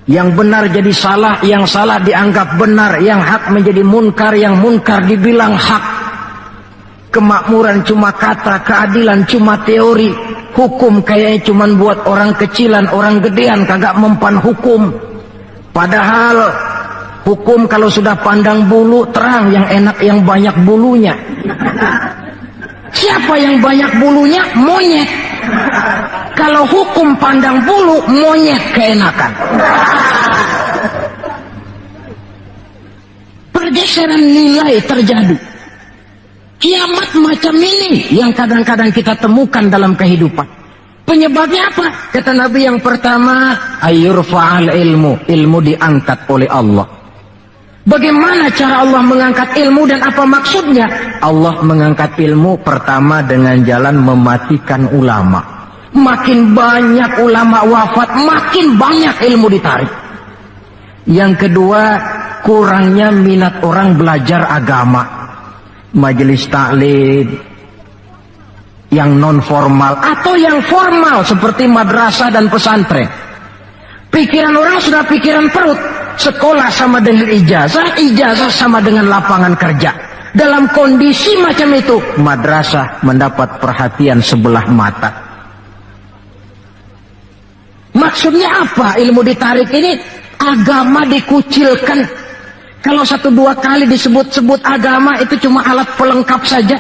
yang benar jadi salah, yang salah dianggap benar, yang hak menjadi munkar, yang munkar dibilang hak. Kemakmuran cuma kata, keadilan cuma teori, hukum kayaknya cuma buat orang kecilan, orang gedean kagak mempan hukum. Padahal hukum kalau sudah pandang bulu terang, yang enak yang banyak bulunya. Siapa yang banyak bulunya? Monyet. Kalau hukum pandang bulu, monyet keenakan. Pergeseran nilai terjadi. Kiamat macam ini yang kadang-kadang kita temukan dalam kehidupan. Penyebabnya apa? Kata Nabi yang pertama, ayyurfa'al ilmu. Ilmu diangkat oleh Allah. Bagaimana cara Allah mengangkat ilmu dan apa maksudnya? Allah mengangkat ilmu pertama dengan jalan mematikan ulama. Makin banyak ulama wafat, makin banyak ilmu ditarik. Yang kedua, kurangnya minat orang belajar agama. Majelis taklim yang non formal atau yang formal seperti madrasah dan pesantren. Pikiran orang sudah pikiran perut. Sekolah sama dengan ijazah, ijazah sama dengan lapangan kerja. Dalam kondisi macam itu, madrasah mendapat perhatian sebelah mata. Maksudnya apa ilmu ditarik ini? Agama dikucilkan. Kalau 1-2 kali disebut-sebut agama, itu cuma alat pelengkap saja.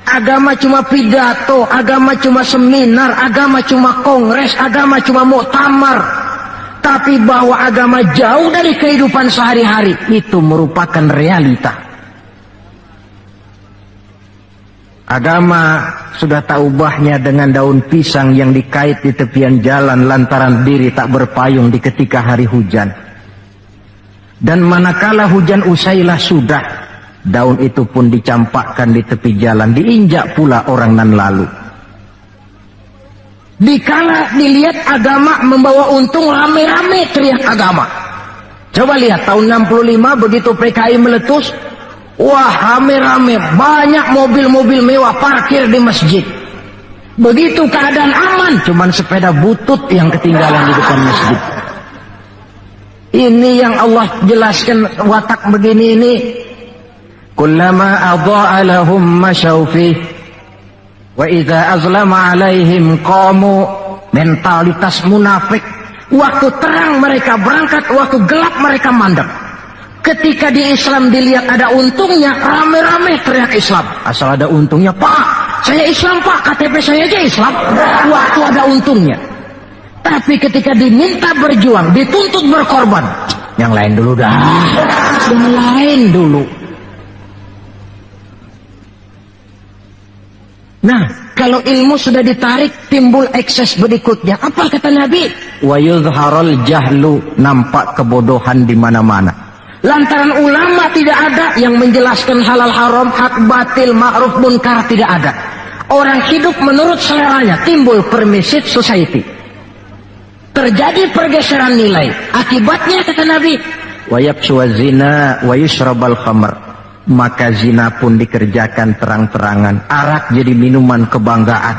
Agama cuma pidato, agama cuma seminar, agama cuma kongres, agama cuma muktamar. Tapi bahwa agama jauh dari kehidupan sehari-hari, itu merupakan realita. Agama sudah tak ubahnya dengan daun pisang yang dikait di tepian jalan lantaran diri tak berpayung di ketika hari hujan. Dan manakala hujan usailah sudah, daun itu pun dicampakkan di tepi jalan, diinjak pula orang nan lalu. Dikala dilihat agama membawa untung, rame-rame teriak agama. Coba lihat tahun 65 begitu PKI meletus, wah rame-rame, banyak mobil-mobil mewah parkir di masjid. Begitu keadaan aman, cuman sepeda butut yang ketinggalan di depan masjid. Ini yang Allah jelaskan watak begini ini. Kullama adha'a lahum masyaw fih. Wa idza azlama alaihim qamu, mentalitas munafik. Waktu terang mereka berangkat, waktu gelap mereka mandek. Ketika di Islam dilihat ada untungnya, rame-rame teriak Islam. Asal ada untungnya, Pak, saya Islam Pak, KTP saya aja Islam. Waktu ada untungnya. Tapi ketika diminta berjuang, dituntut berkorban, yang lain dulu dah, yang lain dulu. Nah, kalau ilmu sudah ditarik, timbul ekses berikutnya. Apa kata Nabi? Wa yuzharul jahlu, nampak kebodohan di mana-mana. Lantaran ulama tidak ada yang menjelaskan halal haram, hak batil, ma'ruf munkar, tidak ada. Orang hidup menurut seleranya, timbul permissive society. Terjadi pergeseran nilai. Akibatnya kata Nabi, wa yabshu zina wa yushrabal khamr. Maka zina pun dikerjakan terang-terangan. Arak jadi minuman kebanggaan.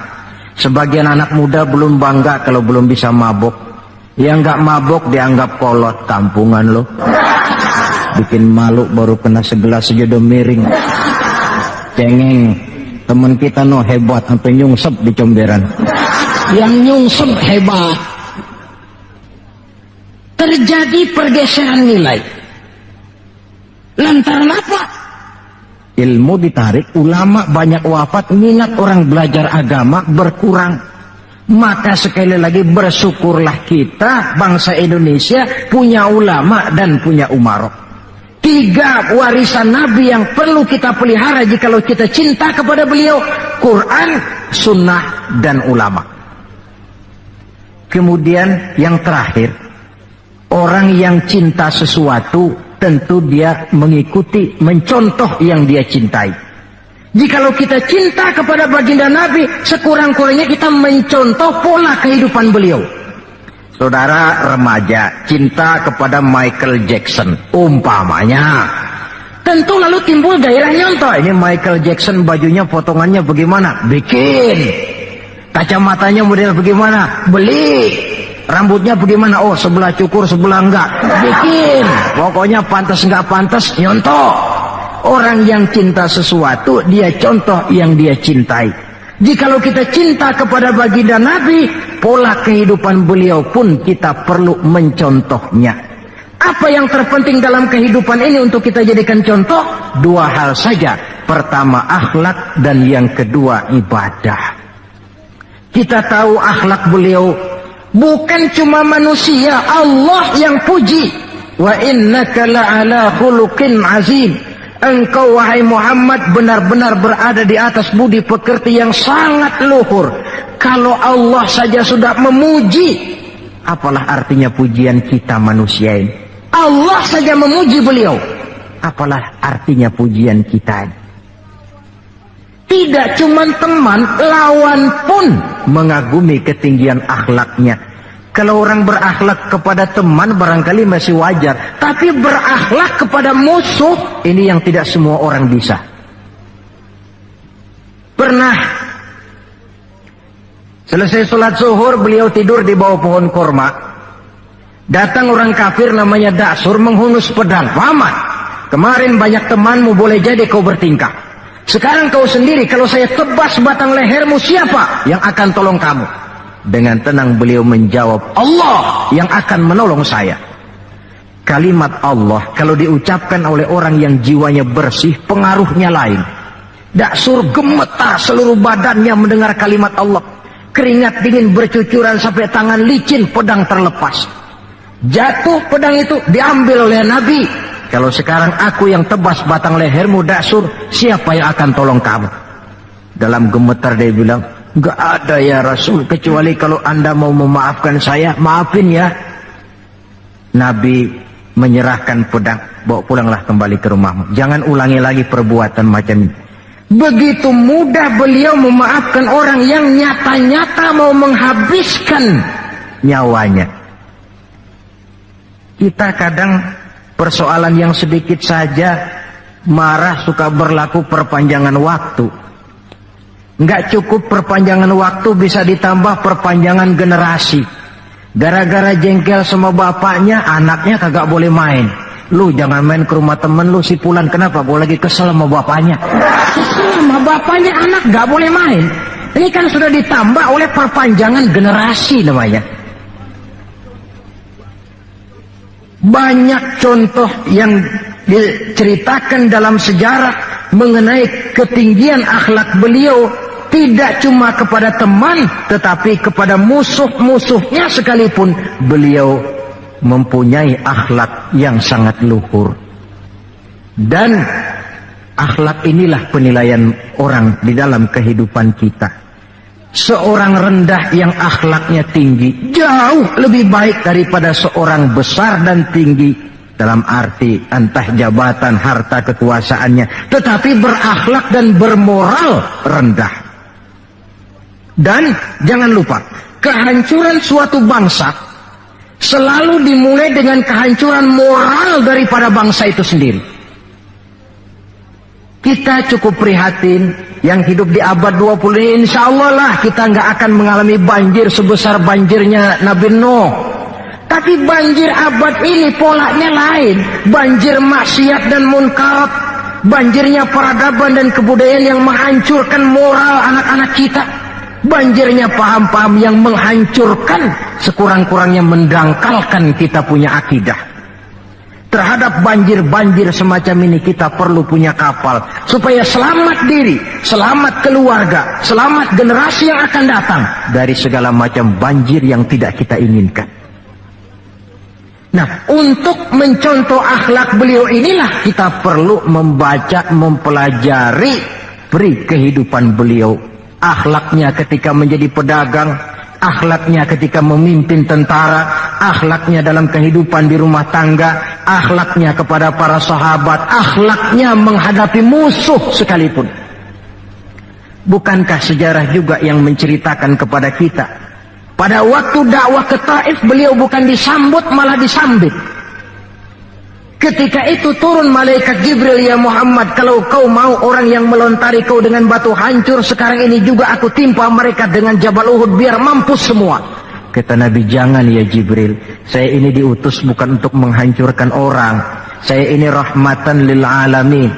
Sebagian anak muda belum bangga kalau belum bisa mabok. Yang nggak mabok dianggap kolot, kampungan lo. Bikin malu baru kena segelas sejodoh miring. Cengeng. Teman kita no hebat sampai nyungsep di comberan. Yang nyungsep hebat. Terjadi pergeseran nilai. Lantaran apa? Ilmu ditarik, ulama banyak wafat, minat orang belajar agama berkurang. Maka sekali lagi bersyukurlah kita bangsa Indonesia punya ulama dan punya umarok. 3 warisan Nabi yang perlu kita pelihara jikalau kita cinta kepada beliau: Quran, sunnah, dan ulama. Kemudian yang terakhir, orang yang cinta sesuatu tentu dia mengikuti, mencontoh yang dia cintai. Jikalau kita cinta kepada baginda Nabi, sekurang-kurangnya kita mencontoh pola kehidupan beliau. Saudara remaja cinta kepada Michael Jackson umpamanya, tentu lalu timbul gairah nyontoh. Ini Michael Jackson, bajunya potongannya bagaimana? Bikin. Kacamatanya model bagaimana? Beli. Rambutnya bagaimana? Oh, sebelah cukur, sebelah enggak. Bikin. Pokoknya pantas enggak pantas, nyontoh. Orang yang cinta sesuatu, dia contoh yang dia cintai. Jikalau kita cinta kepada baginda Nabi, pola kehidupan beliau pun kita perlu mencontohnya. Apa yang terpenting dalam kehidupan ini untuk kita jadikan contoh? 2 hal saja. Pertama akhlak, dan yang kedua ibadah. Kita tahu akhlak beliau bukan cuma manusia, Allah yang puji. Wa innaka la'ala khuluqin azim. Engkau wahai Muhammad benar-benar berada di atas budi pekerti yang sangat luhur. Kalau Allah saja sudah memuji, apalah artinya pujian kita manusia ini? Allah saja memuji beliau, apalah artinya pujian kita ini? Tidak cuma teman, lawan pun mengagumi ketinggian akhlaknya. Kalau orang berakhlak kepada teman barangkali masih wajar, tapi berakhlak kepada musuh, ini yang tidak semua orang bisa. Pernah selesai sholat zuhur, beliau tidur di bawah pohon korma. Datang orang kafir namanya Daksur menghunus pedang. Muhammad, kemarin banyak temanmu, boleh jadi kau bertingkah. Sekarang kau sendiri, kalau saya tebas batang lehermu, siapa yang akan tolong kamu? Dengan tenang beliau menjawab, Allah yang akan menolong saya. Kalimat Allah kalau diucapkan oleh orang yang jiwanya bersih, pengaruhnya lain. Daksur gemetar seluruh badannya mendengar kalimat Allah. Keringat dingin bercucuran sampai tangan licin, pedang terlepas. Jatuh pedang itu, diambil oleh Nabi. Kalau sekarang aku yang tebas batang lehermu Daksur, siapa yang akan tolong kamu? Dalam gemetar dia bilang, enggak ada ya Rasul, kecuali kalau Anda mau memaafkan saya, maafin ya. Nabi menyerahkan pedang, bawa pulanglah kembali ke rumahmu. Jangan ulangi lagi perbuatan macam ini. Begitu mudah beliau memaafkan orang yang nyata-nyata mau menghabiskan nyawanya. Kita kadang persoalan yang sedikit saja marah suka berlaku perpanjangan waktu. Nggak cukup perpanjangan waktu, bisa ditambah perpanjangan generasi. Gara-gara jengkel sama bapaknya, anaknya kagak boleh main. Lu jangan main ke rumah temen lu si Pulan, kenapa? Gue lagi kesel sama bapaknya. Kesel sama bapaknya, anak gak boleh main. Ini kan sudah ditambah oleh perpanjangan generasi namanya. Banyak contoh yang diceritakan dalam sejarah mengenai ketinggian akhlak beliau, tidak cuma kepada teman tetapi kepada musuh-musuhnya sekalipun beliau mempunyai akhlak yang sangat luhur. Dan akhlak inilah penilaian orang di dalam kehidupan kita. Seorang rendah yang akhlaknya tinggi jauh lebih baik daripada seorang besar dan tinggi, dalam arti entah jabatan, harta, kekuasaannya, tetapi berakhlak dan bermoral rendah. Dan jangan lupa, kehancuran suatu bangsa selalu dimulai dengan kehancuran moral daripada bangsa itu sendiri. Kita cukup prihatin yang hidup di abad 20 ini, insya Allah lah kita nggak akan mengalami banjir sebesar banjirnya Nabi Nuh. Tapi banjir abad ini polanya lain. Banjir maksiat dan munkarat, banjirnya peradaban dan kebudayaan yang menghancurkan moral anak-anak kita, banjirnya paham-paham yang menghancurkan, sekurang-kurangnya mendangkalkan kita punya akidah. Terhadap banjir-banjir semacam ini kita perlu punya kapal supaya selamat diri, selamat keluarga, selamat generasi yang akan datang dari segala macam banjir yang tidak kita inginkan. Nah, untuk mencontoh akhlak beliau inilah kita perlu membaca, mempelajari peri kehidupan beliau. Akhlaknya ketika menjadi pedagang, akhlaknya ketika memimpin tentara, akhlaknya dalam kehidupan di rumah tangga, akhlaknya kepada para sahabat, akhlaknya menghadapi musuh sekalipun. Bukankah sejarah juga yang menceritakan kepada kita, pada waktu dakwah ke Taif beliau bukan disambut malah disambit. Ketika itu turun malaikat Jibril, ya Muhammad, kalau kau mau orang yang melontari kau dengan batu hancur, sekarang ini juga aku timpa mereka dengan Jabal Uhud biar mampus semua. Kata Nabi, jangan ya Jibril, saya ini diutus bukan untuk menghancurkan orang, saya ini rahmatan lil alamin.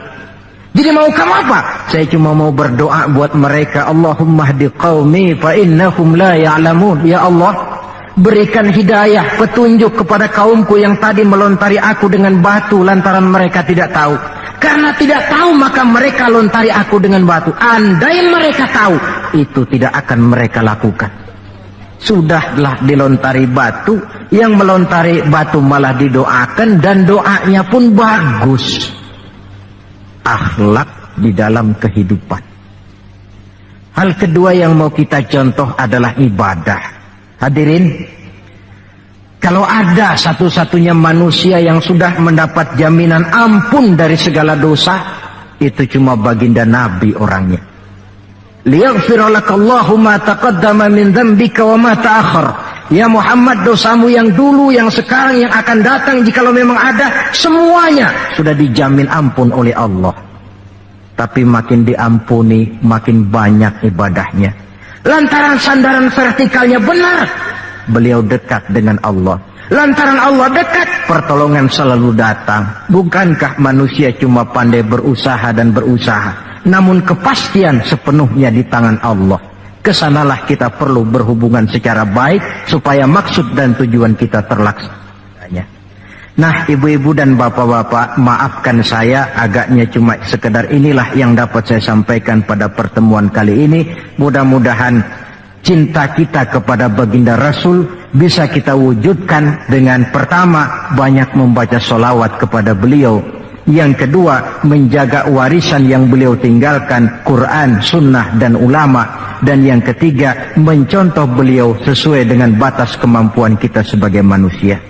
Jadi mau kamu apa? Saya cuma mau berdoa buat mereka, Allahumma hdi qaumi fa innahum la ya'lamun. Ya Allah, berikan hidayah, petunjuk kepada kaumku yang tadi melontari aku dengan batu lantaran mereka tidak tahu. Karena tidak tahu maka mereka lontari aku dengan batu. Andai mereka tahu, itu tidak akan mereka lakukan. Sudahlah dilontari batu, yang melontari batu malah didoakan dan doanya pun bagus. Akhlak di dalam kehidupan. Hal kedua yang mau kita contoh adalah ibadah. Hadirin, kalau ada satu-satunya manusia yang sudah mendapat jaminan ampun dari segala dosa, itu cuma baginda Nabi orangnya. Liyaghfira lakallahu ma taqaddama min dzambika wa ma ta'akhkhar. Ya Muhammad, dosamu yang dulu, yang sekarang, yang akan datang, jikalau memang ada, semuanya sudah dijamin ampun oleh Allah. Tapi makin diampuni, makin banyak ibadahnya. Lantaran sandaran vertikalnya benar, beliau dekat dengan Allah. Lantaran Allah dekat, pertolongan selalu datang. Bukankah manusia cuma pandai berusaha dan berusaha, namun kepastian sepenuhnya di tangan Allah. Kesanalah kita perlu berhubungan secara baik supaya maksud dan tujuan kita terlaksana. Nah, ibu-ibu dan bapak-bapak, maafkan saya agaknya cuma sekedar inilah yang dapat saya sampaikan pada pertemuan kali ini. Mudah-mudahan cinta kita kepada baginda Rasul bisa kita wujudkan dengan pertama, banyak membaca sholawat kepada beliau. Yang kedua, menjaga warisan yang beliau tinggalkan, Quran, sunnah, dan ulama. Dan yang ketiga, mencontoh beliau sesuai dengan batas kemampuan kita sebagai manusia.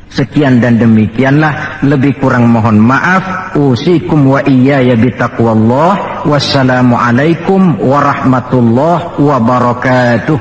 Sekian dan demikianlah, lebih kurang mohon maaf. Usikum wa iyaya bitaqwallah. Wassalamualaikum warahmatullahi wabarakatuh.